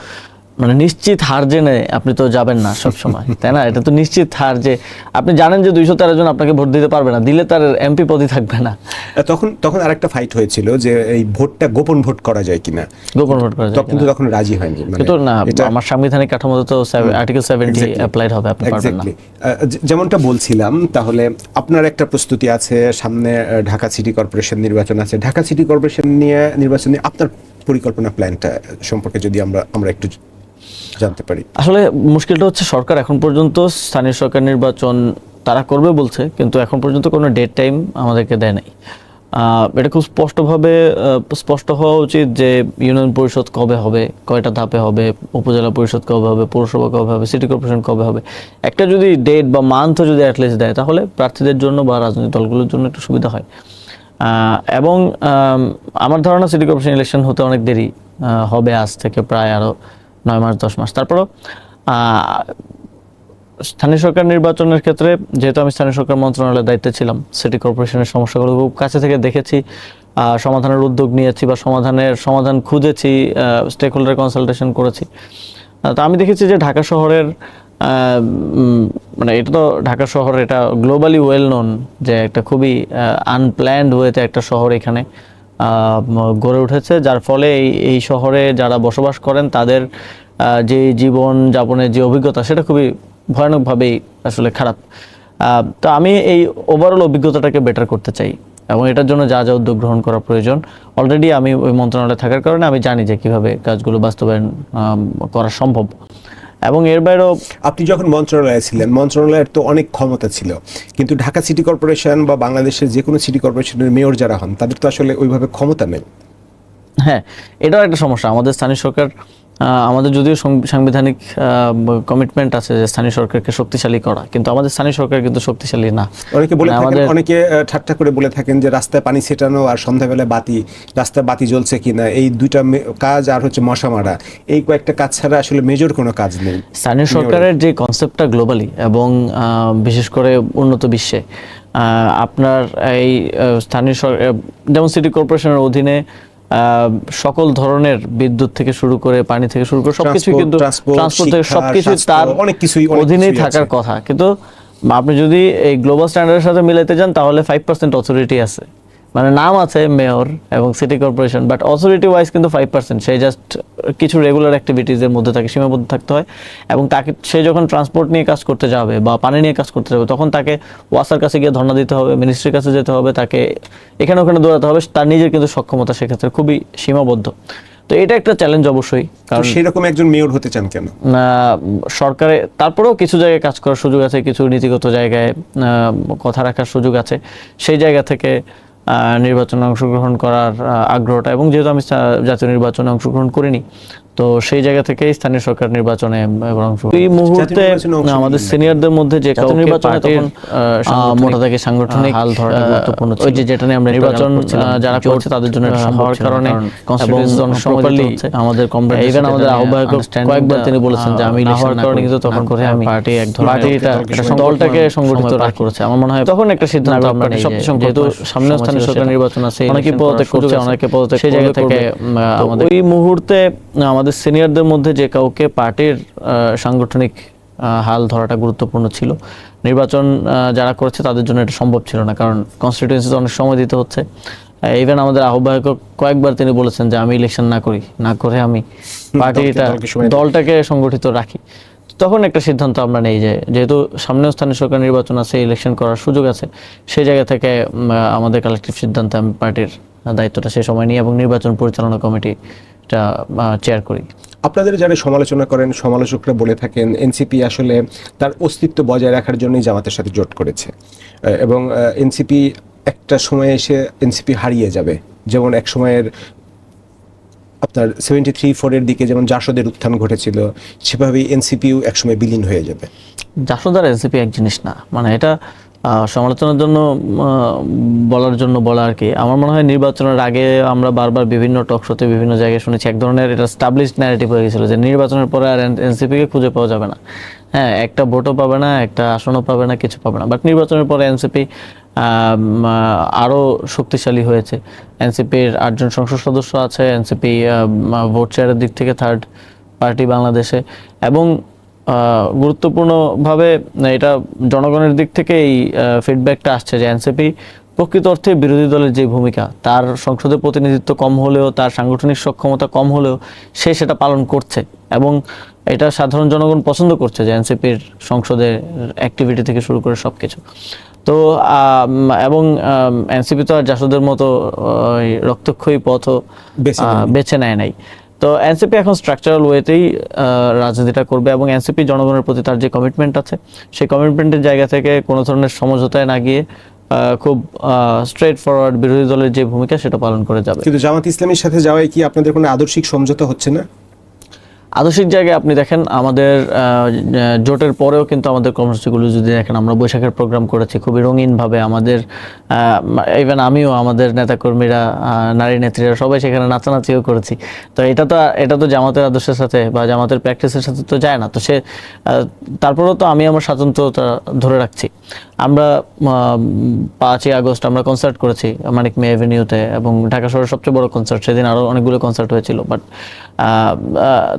মানে নিশ্চিত হার জেনে আপনি তো যাবেন না সব সময়, তাই না? এটা তো নিশ্চিত হার, যে আপনি জানেন যে 213 জন আপনাকে ভোট দিতে পারবে না, দিলে তার এমপি পদই থাকবে না। তখন আরেকটা ফাইট হয়েছিল যে এই ভোটটা গোপন ভোট করা যায় কিনা, গোপন ভোট করা যায় কিন্তু তখন রাজি হয়নি। কিন্তু না, আমার সাংবিধানিক কাঠামোতে তো আর্টিকেল 70 অ্যাপ্লাইড হবে, আপনি পারবেন না। যেমনটা বলছিলাম, তাহলে আপনার একটা প্রস্তুতি আছে, সামনে ঢাকা সিটি কর্পোরেশন নির্বাচন আছে। ঢাকা সিটি কর্পোরেশন নির্বাচন নিয়ে আপনার পরিকল্পনা, প্ল্যানটা সম্পর্কে যদি আমরা একটু জানতে পারি। আসলে মুশকিলটা হচ্ছে সরকার এখন পর্যন্ত স্থানীয় সরকার নির্বাচন তারা করবে বলছে, কিন্তু এখন পর্যন্ত কোনো ডেট টাইম আমাদেরকে দেয় নাই। এটা খুব স্পষ্ট হওয়া উচিত যে ইউনিয়ন পরিষদ কবে হবে, কয়টা ধাপে হবে, উপজেলা পরিষদ কবে হবে, পৌরসভা কবে হবে, সিটি কর্পোরেশন কবে হবে, একটা যদি ডেট বা মান্থ যদি অ্যাটলিস্ট দেয়, তাহলে প্রার্থীদের জন্য বা রাজনৈতিক দলগুলোর জন্য একটু সুবিধা হয়। এবং আমার ধারণা সিটি কর্পোরেশন ইলেকশন হতে অনেক দেরি হবে, আজ থেকে প্রায় আরও 9 মাস 10 মাস। তারপরও স্থানীয় সরকার নির্বাচনের ক্ষেত্রে, যেহেতু আমি স্থানীয় সরকার মন্ত্রণালয়ের দায়িত্বে ছিলাম, সিটি কর্পোরেশনের সমস্যাগুলো খুব কাছে থেকে দেখেছি, সমাধানের উদ্যোগ নিয়েছি বা সমাধান খুঁজেছি, স্টেক হোল্ডার কনসালটেশন করেছি। তো আমি দেখেছি যে ঢাকা শহরের মানে এটা তো ঢাকা শহর, এটা গ্লোবালি ওয়েল নোন যে একটা খুবই আনপ্ল্যান্ড ওয়েতে একটা শহর এখানে গড়ে উঠেছে, যার ফলে এই শহরে যারা বসবাস করেন তাদের যে জীবন যাপনের যে অভিজ্ঞতা সেটা খুবই ভয়ানকভাবেই আসলে খারাপ। তো আমি এই ওভারঅল অভিজ্ঞতাটাকে বেটার করতে চাই, এবং এটার জন্য যা যা উদ্যোগ গ্রহণ করা প্রয়োজন, অলরেডি আমি ওই মন্ত্রণালয়ে থাকার কারণে আমি জানি যে কিভাবে কাজগুলো বাস্তবায়ন করা সম্ভব। এবং এর বাইরেও আপনি যখন মন্ত্রণালয়ে ছিলেন, মন্ত্রণালয়ের তো অনেক ক্ষমতা ছিল, কিন্তু ঢাকা সিটি কর্পোরেশন বা বাংলাদেশের যে কোনো সিটি কর্পোরেশনের মেয়র যারা হন তাদের তো আসলে ওইভাবে ক্ষমতা নেই। হ্যাঁ, এটাও একটা সমস্যা। আমাদের স্থানীয় সরকার, আমাদের যদিও সাংবিধানিক কমিটমেন্ট আছে যে স্থানীয় সরকারকে শক্তিশালী করা, কিন্তু আমাদের স্থানীয় সরকার কিন্তু শক্তিশালী না। অনেকে ঠাট্টা করে বলে থাকেন যে রাস্তায় পানি ছেটানো আর সন্ধ্যাবেলায় রাস্তায় বাতি জ্বলছে কিনা, এই দুইটা কাজ, আর হচ্ছে মশা মারা, এই কয়েকটা কাজ ছাড়া আসলে মেজর কোনো কাজ নেই। স্থানীয় সরকারের যে কনসেপ্টটা গ্লোবালি এবং বিশেষ করে উন্নত বিশ্বে, আপনার এই স্থানীয় যেমন সিটি কর্পোরেশনের অধীনে সকল ধরনের বিদ্যুৎ থেকে শুরু করে পানি থেকে শুরু করে সবকিছু কিন্তু ট্রান্সপোর্ট থেকে সবকিছু তার অধীনেই থাকার কথা। কিন্তু আপনি যদি এই গ্লোবাল স্ট্যান্ডার্ডের সাথে মিলাইতে যান তাহলে 5% অথরিটি আছে, মানে নাম আছে মেয়র এবং city corporation, but authority wise কিন্তু 5%। সে জাস্ট কিছু রেগুলার অ্যাক্টিভিটিজের মধ্যে তাকে সীমাবদ্ধ থাকতে হয়, এবং তাকে সে যখন ট্রান্সপোর্ট নিয়ে কাজ করতে যাবে বা পানি নিয়ে কাজ করতে যাবে তখন তাকে ওয়াসার কাছে গিয়ে ধর্ণা দিতে হবে, মিনিস্ট্রির কাছে যেতে হবে, তাকে এখানে ওখানে দৌড়াতে হবে। তার নিজের কিন্তু সক্ষমতা সেক্ষেত্রে খুবই সীমাবদ্ধ। তো এটা একটা চ্যালেঞ্জ অবশ্যই, কারণ সেরকম একজন মেয়র হতে চান কেন? সরকারে তারপরেও কিছু জায়গায় কাজ করার সুযোগ আছে, কিছু নীতিগত জায়গায় কথা রাখার সুযোগ আছে, সেই জায়গা থেকে নির্বাচনে অংশগ্রহণ করার আগ্রহটা, এবং যেহেতু আমি জাতীয় নির্বাচনে অংশগ্রহণ করিনি তো সেই জায়গা থেকে স্থানীয় সরকার নির্বাচনে এই মুহূর্তে আমাদের সিনিয়রদের মধ্যে যে কাউকে নির্বাচনে তখন মোটা থেকে সাংগঠনিক হাল ধরাটা গুরুত্বপূর্ণ ছিল। ওই যে যেটা নিয়ে আমরা নির্বাচন যারা করছে তাদের জন্য হওয়ার কারণে কনস্টিটিউশন প্রপারলি আমাদের কমপ্লিট, ইভেন আমাদের আহ্বায়ক কয়েকবার তিনি বলেছেন যে আমি হওয়ার কারণে কিন্তু তখন করে আমি পার্টি এক ধরনের পার্টিটা দলটাকে সংগঠিত করেছে। আমার মনে হয় তখন একটা সিদ্ধান্ত আমরা নিই, যেহেতু সামনে স্থানীয় সরকার নির্বাচন আছে, অনেকে পদত্যাগ করছে, অনেকে পদত্যাগ, সেই জায়গা থেকে আমাদের ওই মুহূর্তে আমাদের সিনিয়রদের মধ্যে যে কাউকে পার্টির সাংগঠনিক হাল ধরাটা গুরুত্বপূর্ণ ছিল। নির্বাচন যারা করেছে তাদের জন্য এটা সম্ভব ছিল না, কারণ কনস্টিটিউয়েন্সিতে অনেক সময় দিতে হচ্ছে। ইভেন আমাদের আহ্বায়ক কয়েকবার তিনি বলেছেন যে আমি ইলেকশন না করে আমি পার্টিটা দলটাকে সংগঠিত রাখি। তখন একটা সিদ্ধান্ত আমরা নেই যে যেহেতু সামনেও স্থানীয় সরকার নির্বাচন আছে, ইলেকশন করার সুযোগ আছে, সেই জায়গা থেকে আমাদের কালেকটিভ সিদ্ধান্তে আমি পার্টির দায়িত্বটা সে সময় নিই এবং নির্বাচন পরিচালনা কমিটিটা চেয়ার করি। আপনাদের যারা সমালোচনা করেন, সমালোচকরা বলে থাকেন এনসিপি আসলে তার অস্তিত্ব বজায় রাখার জন্যই জামাতের সাথে জোট করেছে, এবং এনসিপি একটা সময়ে এসে এনসিপি হারিয়ে যাবে, যেমন এক সময়ের আপনার 73-4 দিকে যেমন জাসদের উত্থান ঘটেছিল, সেভাবেই এনসিপিও একসময় বিলীন হয়ে যাবে। জাসদ আর এনসিপি এক জিনিস না, মানে এটা সমালোচনার জন্য বলার জন্য বলা আর কি। আমার মনে হয় নির্বাচনের আগে আমরা বারবার বিভিন্ন টক শোতে বিভিন্ন জায়গায় শুনেছি এক ধরনের এটা স্টাবলিশড ন্যারেটিভ হয়ে গেছিল যে নির্বাচনের পরে আর এনসিপিকে খুঁজে পাওয়া যাবে না, হ্যাঁ একটা ভোটও পাবে না, একটা আসনও পাবে না, কিছু পাবে না। বাট নির্বাচনের পরে এনসিপি আরও শক্তিশালী হয়েছে। এনসিপির 8 জন সংসদ সদস্য আছে, এনসিপি ভোট শেয়ারের দিক থেকে 3rd পার্টি বাংলাদেশে, এবং গুরুত্বপূর্ণভাবে এটা জনগণের দিক থেকে এই ফিডব্যাকটা আসছে যে এনসিপি প্রকৃত অর্থে বিরোধী দলের যে ভূমিকা, তার সংসদে প্রতিনিধিত্ব কম হলেও, তার সাংগঠনিক সক্ষমতা কম হলেও সে সেটা পালন করছে, এবং এটা সাধারণ জনগণ পছন্দ করছে যে এনসিপির সংসদের অ্যাক্টিভিটি থেকে শুরু করে সব কিছু। তো এবং এনসিপি তো আর জাসদের মতো রক্তক্ষয়ী পথও বেছে নেয় নাই। তো এনসিপি এখন স্ট্রাকচারাল ওয়েতেই রাজনীতিটা করবে, এবং এনসিপি জনগণের প্রতি তার যে কমিটমেন্ট আছে সেই কমিটমেন্টের জায়গা থেকে কোনো ধরনের সমঝোতায় না গিয়ে খুব স্ট্রেট ফরওয়ার্ড বিরোধী দলের যে ভূমিকা সেটা পালন করে যাবে। কিন্তু জামাত ইসলামীর সাথে যাওয়ায় কি আপনাদের কোনো আদর্শিক সমঝোতা হচ্ছে না? আদর্শিক জায়গায় আপনি দেখেন আমাদের জোটের পরেও কিন্তু আমাদের কর্মসূচিগুলো যদি দেখেন, আমরা বৈশাখের প্রোগ্রাম করেছি খুবই রঙিনভাবে, আমাদের ইভেন আমিও, আমাদের নেতাকর্মীরা, নারী নেত্রীরা সবাই সেখানে নাচানাচিও করেছি। তো এটা তো জামাতের আদর্শের সাথে বা জামাতের প্র্যাকটিসের সাথে তো যায় না। তো তারপরেও তো আমি আমার স্বাতন্ত্রতা ধরে রাখছি। আমরা 5ই আগস্ট আমরা কনসার্ট করেছি মানিক মে এভিনিউতে, এবং ঢাকা শহরের সবচেয়ে বড় কনসার্ট, সেদিন আরও অনেকগুলো কনসার্ট হয়েছিল। বাট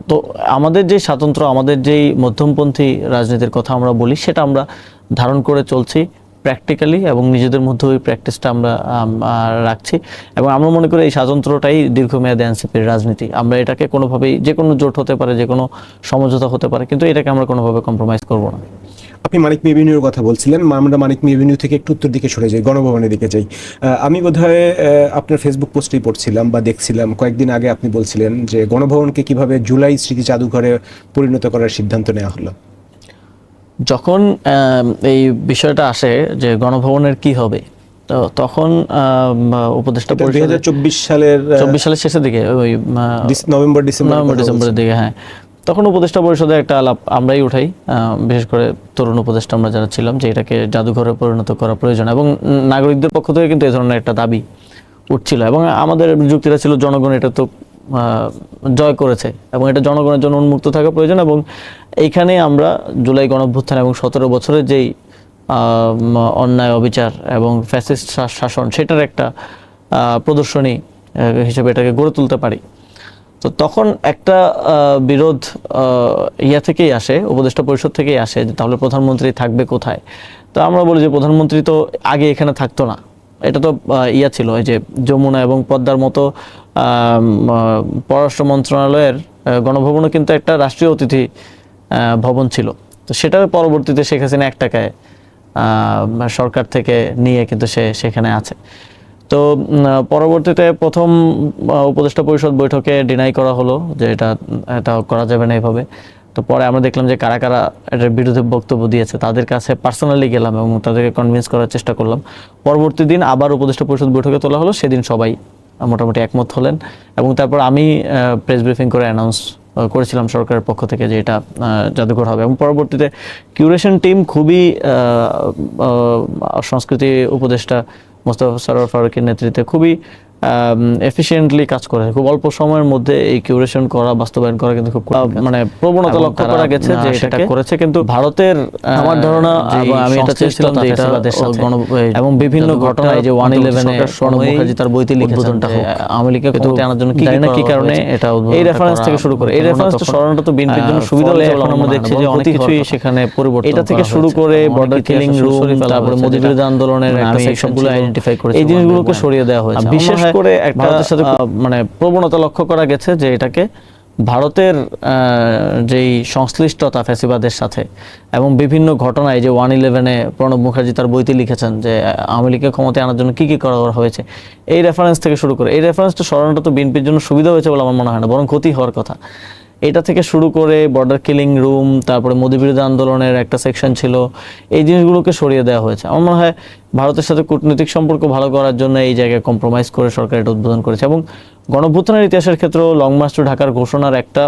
তো আমাদের যে স্বাতন্ত্র্য, আমাদের যেই মধ্যমপন্থী রাজনীতির কথা আমরা বলি, সেটা আমরা ধারণ করে চলছি প্র্যাকটিক্যালি, এবং নিজেদের মধ্যে ওই প্র্যাকটিসটা আমরা রাখছি। এবং আমরা মনে করি এই স্বাতন্ত্র্যটাই দীর্ঘমেয়াদী এনসিপির রাজনীতি। আমরা এটাকে কোনোভাবেই, যে কোনো জোট হতে পারে, যে কোনো সমঝোতা হতে পারে, কিন্তু এটাকে আমরা কোনোভাবে কম্প্রোমাইজ করব না। আপনি মানিক মে এভিনিউর কথা বলছিলেন, আমরা মানিক মে এভিনিউ থেকে একটু উত্তর দিকে সরে যাই, গণভবনের দিকে যাই। আমি বোধহয় আপনার ফেসবুক পোস্টেই পড়ছিলাম বা দেখছিলাম, কয়েকদিন আগে আপনি বলছিলেন যে গণভবনকে কিভাবে জুলাই স্মৃতি জাদুঘরে পরিণত করার সিদ্ধান্ত নেওয়া হলো। যখন এই বিষয়টা আসে যে গণভবনের কি হবে, তো তখন উপদেষ্টা পরিষদ 2024 সালের শেষের দিকে, ওই নভেম্বর ডিসেম্বরের দিকে, হ্যাঁ, তখন উপদেষ্টা পরিষদে একটা আলাপ আমরাই উঠাই, বিশেষ করে তরুণ উপদেষ্টা আমরা যারা ছিলাম, যে এটাকে জাদুঘরে পরিণত করা প্রয়োজন, এবং নাগরিকদের পক্ষ থেকে কিন্তু এই ধরনের একটা দাবি উঠছিল। এবং আমাদের যুক্তিটা ছিল জনগণ এটা তো জয় করেছে, এবং এটা জনগণের জন্য উন্মুক্ত থাকা প্রয়োজন, এবং এইখানে আমরা জুলাই গণঅভ্যুত্থান এবং 17 বছরের যেই অন্যায় অবিচার এবং ফ্যাসিস্ট শাসন, সেটার একটা প্রদর্শনী হিসেবে এটাকে গড়ে তুলতে পারি। তো তখন একটা বিরোধ ইয়া থেকেই আসে, উপদেষ্টা পরিষদ থেকেই আসে যে তাহলে প্রধানমন্ত্রী থাকবে কোথায়। তো আমরা বলি যে প্রধানমন্ত্রী তো আগে এখানে থাকতো না, এটা তো ইয়া ছিল এই যে যমুনা এবং পদ্মার মতো পররাষ্ট্র মন্ত্রণালয়ের গণভবনও কিন্তু একটা রাষ্ট্রীয় অতিথি ভবন ছিল। তো সেটার পরবর্তীতে শেখ হাসিনা এক টাকায় সরকার থেকে নিয়ে কিন্তু সে সেখানে আছে। তো পরবর্তীতে প্রথম উপদেষ্টা পরিষদ বৈঠকে ডিনাই করা হলো যে এটা করা যাবে না এইভাবে। তো পরে আমরা দেখলাম যে কারা কারা এটার বিরুদ্ধে বক্তব্য দিয়েছে, তাদের কাছে পার্সোনালি গেলাম এবং তাদেরকে কনভিন্স করার চেষ্টা করলাম। পরবর্তী দিন আবার উপদেষ্টা পরিষদ বৈঠকে তোলা হলো, সেদিন সবাই মোটামুটি একমত হলেন এবং তারপর আমি প্রেস ব্রিফিং করে অ্যানাউন্স করেছিলাম সরকারের পক্ষ থেকে যে এটা জাদুঘর হবে। এবং পরবর্তীতে কিউরেশন টিম খুবই সংস্কৃতি উপদেষ্টা মোস্তফা সরোয়ার ফারুকের নেতৃত্বে খুবই এফিশিয়েন্টলি কাজ করে, খুব অল্প সময়ের মধ্যে এই কিউরেশন করা, বাস্তবায়ন করা কিন্তু খুব মানে প্রবণতা লক্ষ্য করা গেছে যে সেটা করেছে। কিন্তু ভারতের আমার ধারণা, আমি এটা চেয়েছিলাম যে এটা এবং বিভিন্ন ঘটনায় যে 111-এ প্রণব মুখার্জি তার বইতে লিখেছেন আওয়ামী লীগকে ক্ষমতায় আনার জন্য কি কারণে এটা এই রেফারেন্স থেকে শুরু করে, এই রেফারেন্সটা সরানোটা তো বিএনপির জন্য সুবিধা হলে এখন আমরা দেখছি যে অনেক কিছুই সেখানে পরিবর্তন, এটা থেকে শুরু করে বর্ডার কিলিং রুম, তারপরে মোদি বিরোধী আন্দোলনের একটা সেকশনগুলো আইডেন্টিফাই করেছি, এই জিনিসগুলোকে সরিয়ে দেওয়া হয়েছে। বিশেষ করে ভারতের সাথে মানে প্রবণতা লক্ষ্য করা গেছে যে এটাকে ভারতের যেই সংশ্লিষ্টতা ফ্যাসিবাদের সাথে এবং বিভিন্ন ঘটনায় যে 111-এ প্রণব মুখার্জি তার বইতে লিখেছেন যে আওয়ামী লীগকে ক্ষমতায় আনার জন্য কি কি করা হয়েছে, এই রেফারেন্স থেকে শুরু করে এই রেফারেন্সটা সরানোটা তো বিএনপির জন্য সুবিধা হয়েছে বলে আমার মনে হয় না, বরং ক্ষতি হওয়ার কথা। এটা থেকে শুরু করে বর্ডার কিলিং রুম, তারপরে মোদি বিরোধী আন্দোলনের একটা সেকশন ছিল, এই জিনিসগুলোকে সরিয়ে দেওয়া হয়েছে। আমার মনে হয় ভারতের সাথে কূটনৈতিক সম্পর্ক ভালো করার জন্য এই জায়গায় কম্প্রোমাইজ করে সরকার এটা উদ্বোধন করেছে। এবং গণঅভ্যুত্থানের ইতিহাসের ক্ষেত্রেও লং মার্চ টু ঢাকার ঘোষণার একটা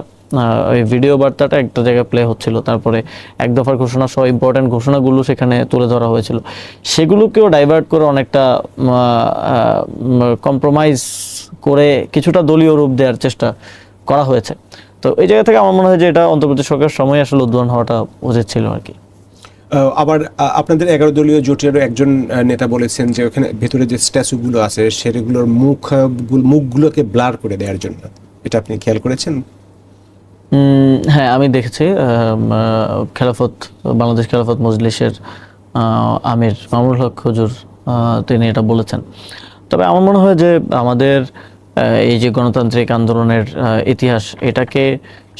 ওই ভিডিও বার্তাটা একটা জায়গায় প্লে হচ্ছিল, তারপরে এক দফার ঘোষণা সহ ইম্পর্টেন্ট ঘোষণাগুলো সেখানে তুলে ধরা হয়েছিল, সেগুলোকেও ডাইভার্ট করে অনেকটা কম্প্রোমাইজ করে কিছুটা দলীয় রূপ দেওয়ার চেষ্টা করা হয়েছে। তো এই জায়গা থেকে আমার মনে হয় যে এটা অন্তর্বর্তী সরকারের সময় আসলে উদ্বোধন হওয়াটা উচিত ছিল আর কি। আবার আপনাদের 11 দলীয় জোটেরও একজন নেতা বলেছেন যে ওখানে ভেতরে যে স্ট্যাচুগুলো আছে সেগুলোর মুখগুলোকে ব্লার করে দেওয়ার জন্য, এটা আপনি খেয়াল করেছেন? হ্যাঁ, আমি দেখেছি বাংলাদেশ খেলাফত মজলিসের আমির মামুনুল হক হুজুর তিনি এটা বলেছেন। তবে আমার মনে হয় যে আমাদের এই যে গণতান্ত্রিক আন্দোলনের ইতিহাস, এটাকে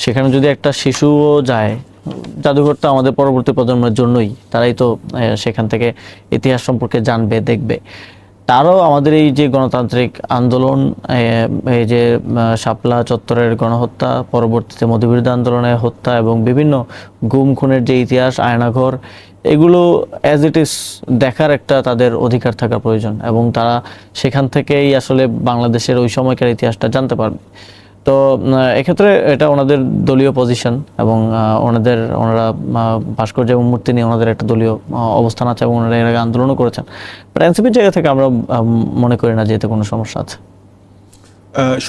সেখানে যদি একটা শিশুও যায়, জাদুঘরটা আমাদের পরবর্তী প্রজন্মের জন্যই, তারাই তো সেখান থেকে ইতিহাস সম্পর্কে জানবে, দেখবে। তারও আমাদের এই যে গণতান্ত্রিক আন্দোলন, এই যে শাপলা চত্বরের গণহত্যা, পরবর্তীতে মধ্যবিরোধী আন্দোলনের হত্যা এবং বিভিন্ন গুম খুনের যে ইতিহাস, আয়নাঘর, এগুলো অ্যাজ ইট ইজ দেখার একটা তাদের অধিকার থাকা প্রয়োজন এবং তারা সেখান থেকেই আসলে বাংলাদেশের ওই সময়কার ইতিহাসটা জানতে পারবে। তো এক্ষেত্রে এটা ওনাদের দলীয় পজিশন এবং ওনারা ভাস্কর্য এবং মূর্তি নিয়ে ওনাদের একটা দলীয় অবস্থান আছে এবং ওনারা এর আগে আন্দোলনও করেছেন। বাট এনসিপির জায়গা থেকে আমরা মনে করি না যে এতে কোনো সমস্যা আছে।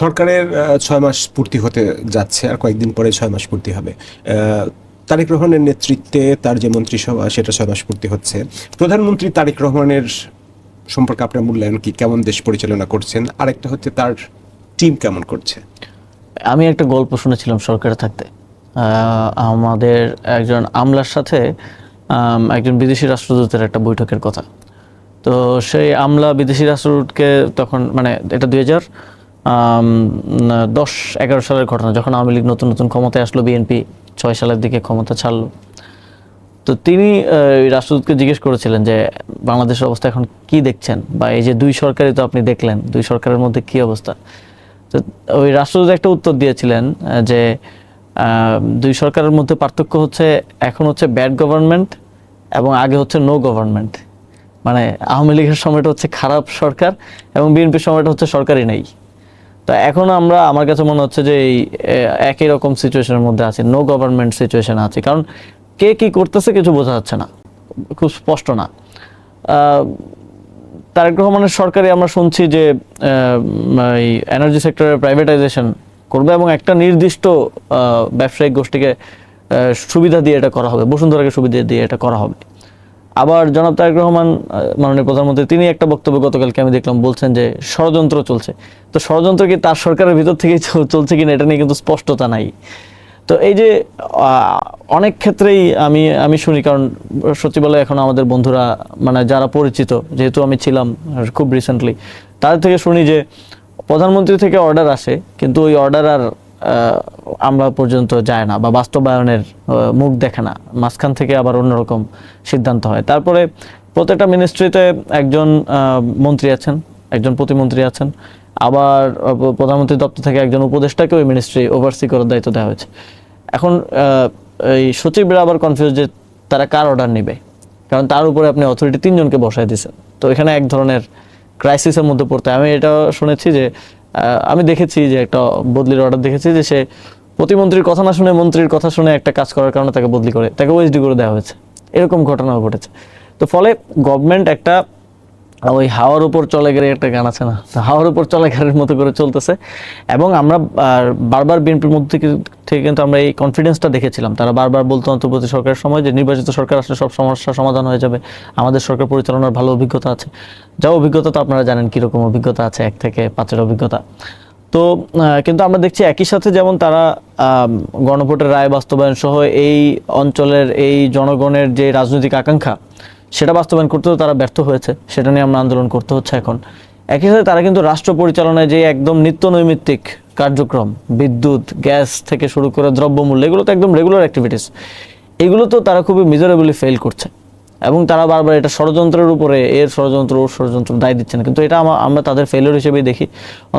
সরকারের 6 মাস পূর্তি হতে যাচ্ছে, আর কয়েকদিন পরে 6 মাস পূর্তি হবে। তারেক রহমানের নেতৃত্বে তার যে মন্ত্রিসভা সেটা 6 মাস পূর্তি হচ্ছে। প্রধানমন্ত্রী তারেক রহমানের সম্পর্কে আপনার মূল্যায়ন কি? কেমন দেশ পরিচালনা করছেন? আরেকটা হচ্ছে তার টিম কেমন করছে? আমি একটা গল্প শুনেছিলাম সরকারে থাকতে, আমাদের একজন আমলার সাথে একজন বিদেশি রাষ্ট্রদূতের একটা বৈঠকের কথা। তো সেই আমলা বিদেশি রাষ্ট্রদূতকে তখন, মানে এটা 2010-11 সালের ঘটনা, যখন আওয়ামী লীগ নতুন নতুন ক্ষমতায় আসলো, বিএনপি 6 সালের দিকে ক্ষমতা ছাড়লো। তো তিনি রাষ্ট্রদূতকে জিজ্ঞেস করেছিলেন যে বাংলাদেশের অবস্থা এখন কি দেখছেন, বা এই যে 2 সরকারই তো আপনি দেখলেন, 2 সরকারের মধ্যে কি অবস্থা। তো ওই রাষ্ট্রদূত একটা উত্তর দিয়েছিলেন যে 2 সরকারের মধ্যে পার্থক্য হচ্ছে এখন হচ্ছে ব্যাড গভর্নমেন্ট এবং আগে হচ্ছে নো গভর্নমেন্ট। মানে আওয়ামী লীগের সময়টা হচ্ছে খারাপ সরকার এবং বিএনপির সময়টা হচ্ছে সরকারই নেই। তো এখন আমার কাছে মনে হচ্ছে যে এই একই রকম সিচুয়েশনের মধ্যে আছে, নো গভর্নমেন্ট সিচুয়েশন আছে। কারণ কে কি করতেছে কিছু বোঝা যাচ্ছে না, খুব স্পষ্ট না। তারেক রহমানের সরকারে আমরা শুনছি যে এই এনার্জি সেক্টরের প্রাইভেটাইজেশন করবে এবং একটা নির্দিষ্ট ব্যবসায়িক গোষ্ঠীকে সুবিধা দিয়ে এটা করা হবে, বসুন্ধরাকে সুবিধা দিয়ে এটা করা হবে। আবার জনাব তারেক রহমান মাননীয় প্রধানমন্ত্রী তিনি একটা বক্তব্য গতকালকে আমি দেখলাম বলছেন যে ষড়যন্ত্র চলছে। তো ষড়যন্ত্র কি তার সরকারের ভিতর থেকেই চলছে কিনা এটা নিয়ে কিন্তু স্পষ্টতা নাই। তো এই যে অনেক ক্ষেত্রেই আমি শুনি, কারণ সচিবালয়ে এখন আমাদের বন্ধুরা মানে যারা পরিচিত, যেহেতু আমি ছিলাম খুব রিসেন্টলি, তাদের থেকে শুনি যে প্রধানমন্ত্রী থেকে অর্ডার আসে কিন্তু ওই অর্ডার আর আমরা পর্যন্ত যায় না বা বাস্তবায়নের মুখ দেখে না, মাঝখান থেকে আবার অন্যরকম সিদ্ধান্ত হয়। তারপরে প্রত্যেকটা মিনিস্ট্রিতে একজন মন্ত্রী আছেন, একজন প্রতিমন্ত্রী আছেন, আবার প্রধানমন্ত্রী দপ্তর থেকে একজন উপদেষ্টাকে ওই মিনিস্ট্রি ওভারসি করার দায়িত্ব দেওয়া হয়েছে। এখন এই সচিবরা আবার কনফিউজ যে তারা কার অর্ডার নেবে, কারণ তার উপরে আপনি অথরিটি 3 জনকে বসায় দিয়েছেন। তো এখানে এক ধরনের ক্রাইসিসের মধ্যে পড়তে আমি এটা শুনেছি যে আমি দেখেছি যে একটা বদলির অর্ডার দেখেছি যে সে প্রতিমন্ত্রীর কথা না শুনে মন্ত্রীর কথা শুনে একটা কাজ করার কারণে তাকে বদলি করে, তাকে ওএসডি করে দেওয়া হয়েছে, এরকম ঘটনাও ঘটেছে। তো ফলে গভর্নমেন্ট একটা ওই হাওয়ার উপর চলে গেলে একটা গান আছে না, হাওয়ার উপর চলে গাড়ির মতো করে চলতেছে। এবং আমরা বারবার বিএনপির মধ্যে থেকে কিন্তু আমরা এই কনফিডেন্সটা দেখেছিলাম, তারা বারবার বলতো অন্তর্বর্তী সরকারের সময় যে নির্বাচিত সরকার আসলে সব সমস্যার সমাধান হয়ে যাবে, আমাদের সরকার পরিচালনার ভালো অভিজ্ঞতা আছে। যা অভিজ্ঞতা তো আপনারা জানেন কীরকম অভিজ্ঞতা আছে, 1 থেকে 5-এর অভিজ্ঞতা। তো কিন্তু আমরা দেখছি একই সাথে যেমন তারা গণভোটের রায় বাস্তবায়ন সহ এই অঞ্চলের এই জনগণের যে রাজনৈতিক আকাঙ্ক্ষা সেটা বাস্তবায়ন করতেও তারা ব্যর্থ হয়েছে, সেটা নিয়ে আমরা আন্দোলন করতে হচ্ছে এখন। একই সাথে তারা কিন্তু রাষ্ট্র পরিচালনায় যে একদম নিত্য নৈমিত্তিক কার্যক্রম, বিদ্যুৎ, গ্যাস থেকে শুরু করে দ্রব্যমূল্য, এগুলো তো একদম রেগুলার অ্যাক্টিভিটিস, এগুলো তো তারা খুবই মিজারেবলি ফেল করছে। এবং তারা বারবার এটা ষড়যন্ত্রের উপরে এর ষড়যন্ত্র ওর ষড়যন্ত্র দায় দিচ্ছেন, কিন্তু এটা আমরা তাদের ফেলিওর হিসেবেই দেখি।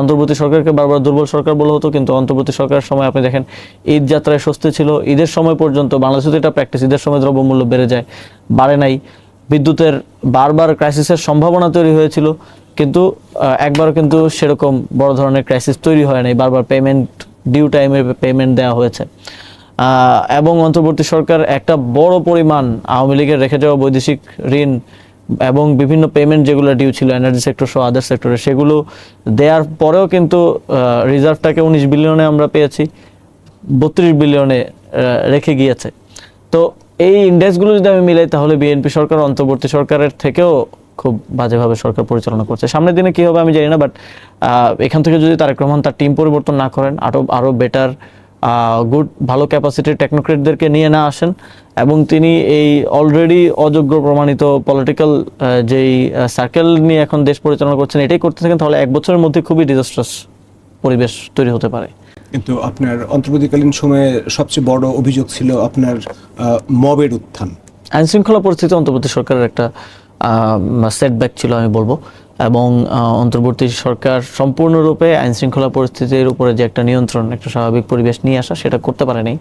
অন্তর্বর্তী সরকারকে বারবার দুর্বল সরকার বলা হতো, কিন্তু অন্তর্বর্তী সরকারের সময় আপনি দেখেন ঈদ যাত্রায় স্বস্তি ছিল, ঈদের সময় পর্যন্ত বাংলাদেশে তো এটা প্র্যাকটিস, ঈদের সময় দ্রব্যমূল্য বেড়ে যায়, বাড়ে নাই। বিদ্যুতের বারবার ক্রাইসিসের সম্ভাবনা তৈরি হয়েছিল, কিন্তু একবারও কিন্তু সেরকম বড় ধরনের ক্রাইসিস তৈরি হয় নাই, বারবার পেমেন্ট ডিউ টাইমে পেমেন্ট দেওয়া হয়েছে। এবং অন্তর্বর্তী সরকার একটা বড় পরিমাণ আওয়ামী লীগের রেখে যাওয়া বৈদেশিক ঋণ এবং বিভিন্ন পেমেন্ট যেগুলো ডিউ ছিল এনার্জি সেক্টর সহ আদার সেক্টরে, সেগুলো দেওয়ার পরেও কিন্তু রিজার্ভটাকে 19 বিলিয়নে আমরা পেয়েছি, 32 বিলিয়নে রেখে গিয়েছে। তো এই ইন্ডেক্সগুলো যদি আমি মিলাই তাহলে বিএনপি সরকার অন্তর্বর্তী সরকারের থেকেও খুব বাজেভাবে সরকার পরিচালনা করছে। সামনের দিনে কি হবে আমি জানি না, বাট এখান থেকে যদি তারেক রহমান তার টিম পরিবর্তন না করেন, আরও বেটার গুড ভালো ক্যাপাসিটির টেকনোক্রেটদেরকে নিয়ে না আসেন, এবং তিনি এই অলরেডি অযোগ্য প্রমাণিত পলিটিক্যাল যেই সার্কেল নিয়ে এখন দেশ পরিচালনা করছেন এটাই করতে থাকেন, তাহলে 1 বছরের মধ্যে খুবই ডিজাস্ট্রাস পরিবেশ তৈরি হতে পারে। কিন্তু আপনার অন্তর্বর্তীকালীন সময়ে সবচেয়ে বড় অভিযোগ ছিল আপনার মবের উত্থান। আইন শৃঙ্খলা পরিস্থিতি অন্তর্বর্তী সরকারের একটা সেটব্যাক ছিল আমি বলবো, এবং অন্তর্বর্তী সরকার সম্পূর্ণরূপে আইন শৃঙ্খলা পরিস্থিতির উপরে যে একটা নিয়ন্ত্রণ, একটা স্বাভাবিক পরিবেশ নিয়ে আসা, সেটা করতে পারেনি।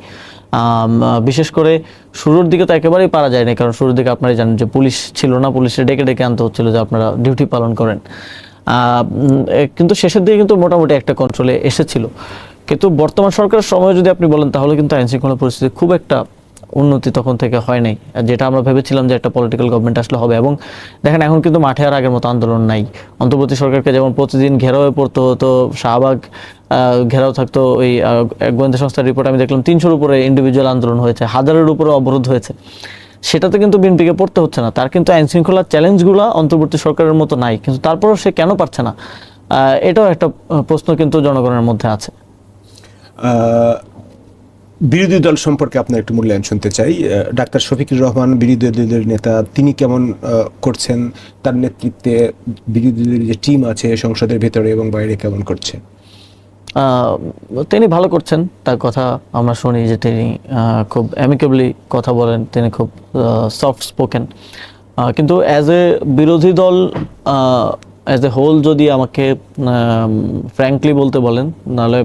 বিশেষ করে শুরুর দিকে তো একেবারেই পারা যায়নি, কারণ শুরুর দিকে আপনারা জানেন যে পুলিশ ছিল না, পুলিশের ডেকে ডেকে আনতে হচ্ছিল যে আপনারা ডিউটি পালন করেন। কিন্তু শেষের দিকে কিন্তু মোটামুটি একটা কন্ট্রোলে এসেছিল। কিন্তু বর্তমান সরকারের সময় যদি আপনি বলেন তাহলে কিন্তু আইন শৃঙ্খলা পরিস্থিতি খুব একটা উন্নতি তখন থেকে হয় নাই, যেটা আমরা ভেবেছিলাম যে একটা পলিটিক্যাল গভর্নমেন্ট আসলে হবে। এবং দেখেন এখন কিন্তু মাঠে আর আগের মতো আন্দোলন নাই। অন্তর্বর্তী সরকারকে যেমন প্রতিদিন ঘেরাও হয়ে পড়তে হতো, শাহবাগ ঘেরাও থাকতো, ওই গোয়েন্দা সংস্থার রিপোর্ট আমি দেখলাম 300-র উপরে ইন্ডিভিজুয়াল আন্দোলন হয়েছে, 1000-এর উপরে অবরোধ হয়েছে। সেটাতে কিন্তু বিএনপিকে পড়তে হচ্ছে না, তার কিন্তু আইন শৃঙ্খলার চ্যালেঞ্জগুলো অন্তর্বর্তী সরকারের মতো নাই, কিন্তু তারপরও সে কেন পারছে না, এটাও একটা প্রশ্ন কিন্তু জনগণের মধ্যে আছে। বিরোধী দল সম্পর্কে আপনার একটু মূল্যায়ন শুনতে চাই। ডাক্তার শফিকুর রহমান বিরোধী দলের নেতা, তিনি কেমন করছেন? তার নেতৃত্বে বিরোধী দলের যে টিম আছে সংসদের ভেতরে এবং বাইরে কেমন করছে? তিনি ভালো করছেন, তার কথা আমরা শুনি যে তিনি খুব অ্যামিকেবলি কথা বলেন, তিনি খুব সফট স্পোকেন। কিন্তু অ্যাজ এ বিরোধী দল অ্যাজ এ হোল যদি আমাকে ফ্র্যাঙ্কলি বলতে বলেন, নাহলে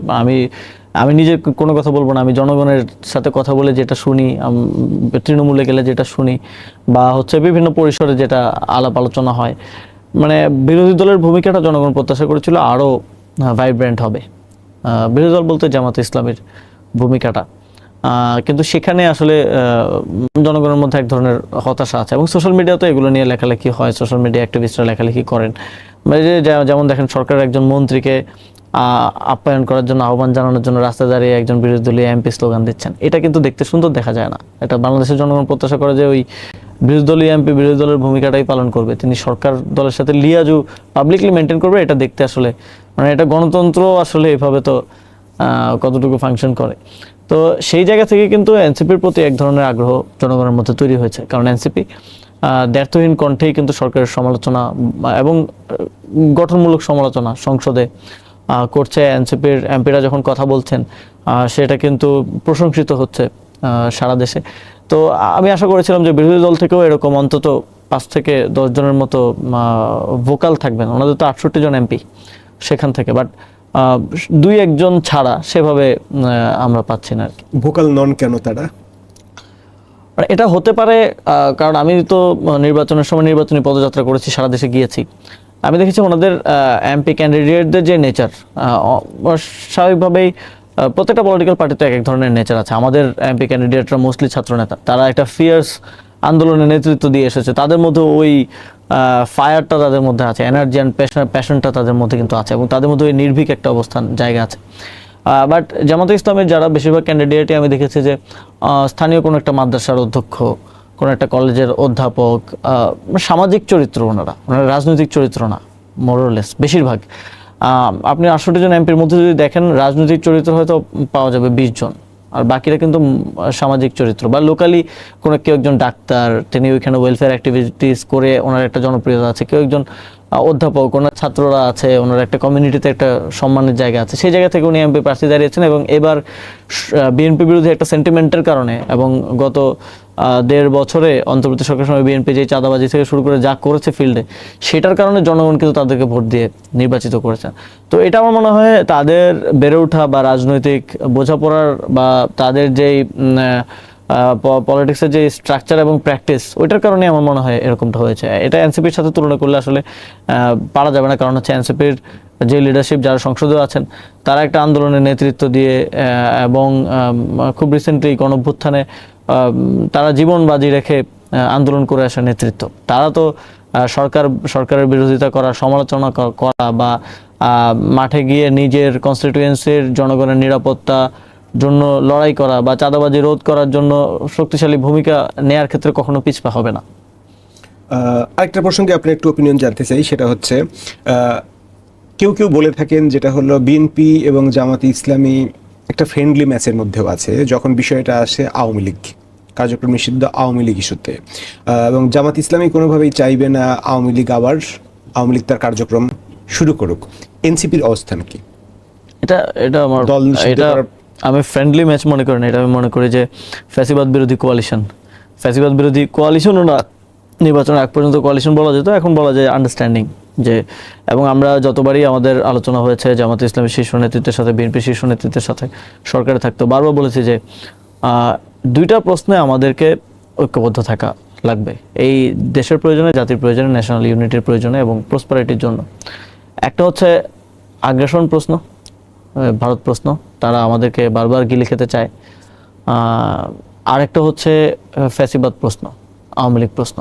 আমি নিজে কোনো কথা বলবো না, আমি জনগণের সাথে কথা বলে যেটা শুনি, তৃণমূলে গেলে যেটা শুনি, বা হচ্ছে বিভিন্ন পরিসরে যেটা আলাপ আলোচনা হয়, মানে বিরোধী দলের ভূমিকাটা জনগণ প্রত্যাশা করেছিল আরও ভাইব্রেন্ট হবে। বিরোধী দল বলতে জামাতে ইসলামের ভূমিকাটা, কিন্তু সেখানে আসলে জনগণের মধ্যে এক ধরনের হতাশা আছে, এবং সোশ্যাল মিডিয়াতে এগুলো নিয়ে লেখালেখি হয়, সোশ্যাল মিডিয়া অ্যাক্টিভিস্টরা লেখালেখি করেন। যেমন দেখেন সরকারের একজন মন্ত্রীকে আপ্যায়ন করার জন্য, আহ্বান জানানোর জন্য রাস্তায় দাঁড়িয়ে একজন বিরোধী দলীয় এমপি স্লোগান দিচ্ছেন, এটা কিন্তু দেখতে সুন্দর দেখা যায় না। এটা বাংলাদেশের জনগণ প্রত্যাশা করে যে ওই বিরোধী দলীয় এমপি বিরোধী দলের ভূমিকাটাই পালন করবে, তিনি সরকার দলের সাথে লিয়াজু পাবলিকলি মেনটেন করবে, এটা দেখতে আসলে মানে এটা গণতন্ত্র আসলে এভাবে তো কতটুকু ফাংশন করে। তো সেই জায়গা থেকে কিন্তু এনসিপির প্রতি এক ধরনের আগ্রহ জনগণের মধ্যে তৈরি হয়েছে, কারণ এনসিপি দ্ব্যর্থহীন কণ্ঠেই কিন্তু সরকারের সমালোচনা এবং গঠনমূলক সমালোচনা সংসদে করছে। এনসিপির এমপিরা যখন কথা বলছেন সেটা কিন্তু প্রশংসিত হচ্ছে সারা দেশে। তো আমি আশা করেছিলাম যে বিরোধী দল থেকেও এরকম অন্তত 5 থেকে 10 জনের মতো ভোকাল থাকবেন, ওনাদের তো 68 জন এমপি সেখান থেকে, বাট 2-1 জন ছাড়া সেভাবে আমরা পাচ্ছি না আর কি। ভোকাল নন কেন তারা? এটা হতে পারে কারণ আমি তো নির্বাচনের সময় নির্বাচনী পদযাত্রা করেছি, সারা দেশে গিয়েছি, আমি দেখেছি ওনাদের এমপি ক্যান্ডিডেটদের যে নেচার, স্বাভাবিকভাবেই প্রত্যেকটা পলিটিক্যাল পার্টিতে এক এক ধরনের নেচার আছে। আমাদের এমপি ক্যান্ডিডেটরা মোস্টলি ছাত্রনেতা, তারা একটা ফিয়ার্স আন্দোলনের নেতৃত্ব দিয়ে এসেছে, তাদের মধ্যে ওই ফায়ারটা তাদের মধ্যে আছে, এনার্জি অ্যান্ড প্যাশনটা তাদের মধ্যে কিন্তু আছে, এবং তাদের মধ্যে ওই নির্ভীক একটা অবস্থান জায়গা আছে। বাট জামাতে ইসলামের যারা বেশিরভাগ ক্যান্ডিডেটই আমি দেখেছি যে স্থানীয় কোনো একটা মাদ্রাসার অধ্যক্ষ, কোনো একটা কলেজের অধ্যাপক, সামাজিক চরিত্র, ওনারা রাজনৈতিক চরিত্র না, মোরলেস বেশিরভাগ। আপনি 68 জন এমপির মধ্যে যদি দেখেন রাজনৈতিক চরিত্র হয়তো পাওয়া যাবে 20 জন, আর বাকিরা কিন্তু সামাজিক চরিত্র, বা লোকালি কোনো কেউ একজন ডাক্তার, তিনি ওইখানে ওয়েলফেয়ার অ্যাক্টিভিটিস করে ওনার একটা জনপ্রিয়তা আছে, কেউ একজন অধ্যাপক, ওনার ছাত্ররা আছে, ওনার একটা কমিউনিটিতে একটা সম্মানের জায়গা আছে, সেই জায়গা থেকে উনি এমপি প্রার্থী দাঁড়িয়েছেন। এবং এবার বিএনপি বিরোধী একটা সেন্টিমেন্টের কারণে এবং গত 1.5 বছরে অন্তর্বর্তী সরকারের সময় বিএনপি যে চাঁদাবাজি থেকে শুরু করে যা করেছে ফিল্ডে, সেটার কারণে জনগণ কিন্তু তাদেরকে ভোট দিয়ে নির্বাচিত করেছেন। তো এটা আমার মনে হয় তাদের বেড়ে ওঠা বা রাজনৈতিক বোঝাপড়ার বা তাদের যেই পলিটিক্সের যে স্ট্রাকচার এবং প্র্যাকটিস, ওইটার কারণে আমার মনে হয় এরকমটা হয়েছে। এটা এনসিপির সাথে তুলনা করলে আসলে পারা যাবে না, কারণ হচ্ছে এনসিপির যে লিডারশিপ যারা সংসদে আছেন তারা একটা আন্দোলনের নেতৃত্ব দিয়ে এবং খুব রিসেন্টলি গণঅভ্যুত্থানে তারা জীবন বাজি রেখে আন্দোলন করে আসা নেতৃত্ব, তারা তো সরকারের বিরোধিতা করা, সমালোচনা করা বা মাঠে গিয়ে নিজের কনস্টিটিউয়েন্সির জনগণের নিরাপত্তা জন্য লড়াই করা বা চাঁদাবাজি রোধ করার জন্য শক্তিশালী ভূমিকা নেয়ার ক্ষেত্রে কখনো পিছপা হবে না। আরেকটা প্রসঙ্গে আপনার একটু ওপিনিয়ন জানতে চাই, সেটা হচ্ছে কেউ কেউ বলে থাকেন যেটা হলো বিএনপি এবং জামাতে ইসলামী একটা ফ্রেন্ডলি ম্যাচের মধ্যেও আছে যখন বিষয়টা আসে আওয়ামী লীগ কার্যক্রম নিষিদ্ধ আওয়ামী লীগ ইস্যুতে, এবং জামাত ইসলামী কোনোভাবেই চাইবে না আওয়ামী লীগ তার কার্যক্রম শুরু করুক। এনসিপির অবস্থান কি? এটা আমার দল নিষিদ্ধ করার আমি ফ্রেন্ডলি ম্যাচ মনে করি না, এটা আমি মনে করি যে ফ্যাসিবাদ বিরোধী কোয়ালিশনও না, নির্বাচনের আগ পর্যন্ত কোয়ালিশন বলা যেত, এখন বলা যায় আন্ডারস্ট্যান্ডিং। যে এবং আমরা যতবারই আমাদের আলোচনা হয়েছে জামাতে ইসলামের শীর্ষ নেতৃত্বের সাথে, বিএনপি শীর্ষ নেতৃত্বের সাথে সরকারে থাকতো, বারবার বলেছি যে 2টা প্রশ্নে আমাদেরকে ঐক্যবদ্ধ থাকা লাগবে, এই দেশের প্রয়োজনে, জাতির প্রয়োজনে, ন্যাশনাল ইউনিটির প্রয়োজনে এবং প্রসপারিটির জন্য। একটা হচ্ছে আগ্রাসন প্রশ্ন, ভারত প্রশ্ন, তারা আমাদেরকে বারবার গিলে খেতে চায়। আরেকটা হচ্ছে ফ্যাসিবাদ প্রশ্ন, আওয়ামী লীগ প্রশ্ন,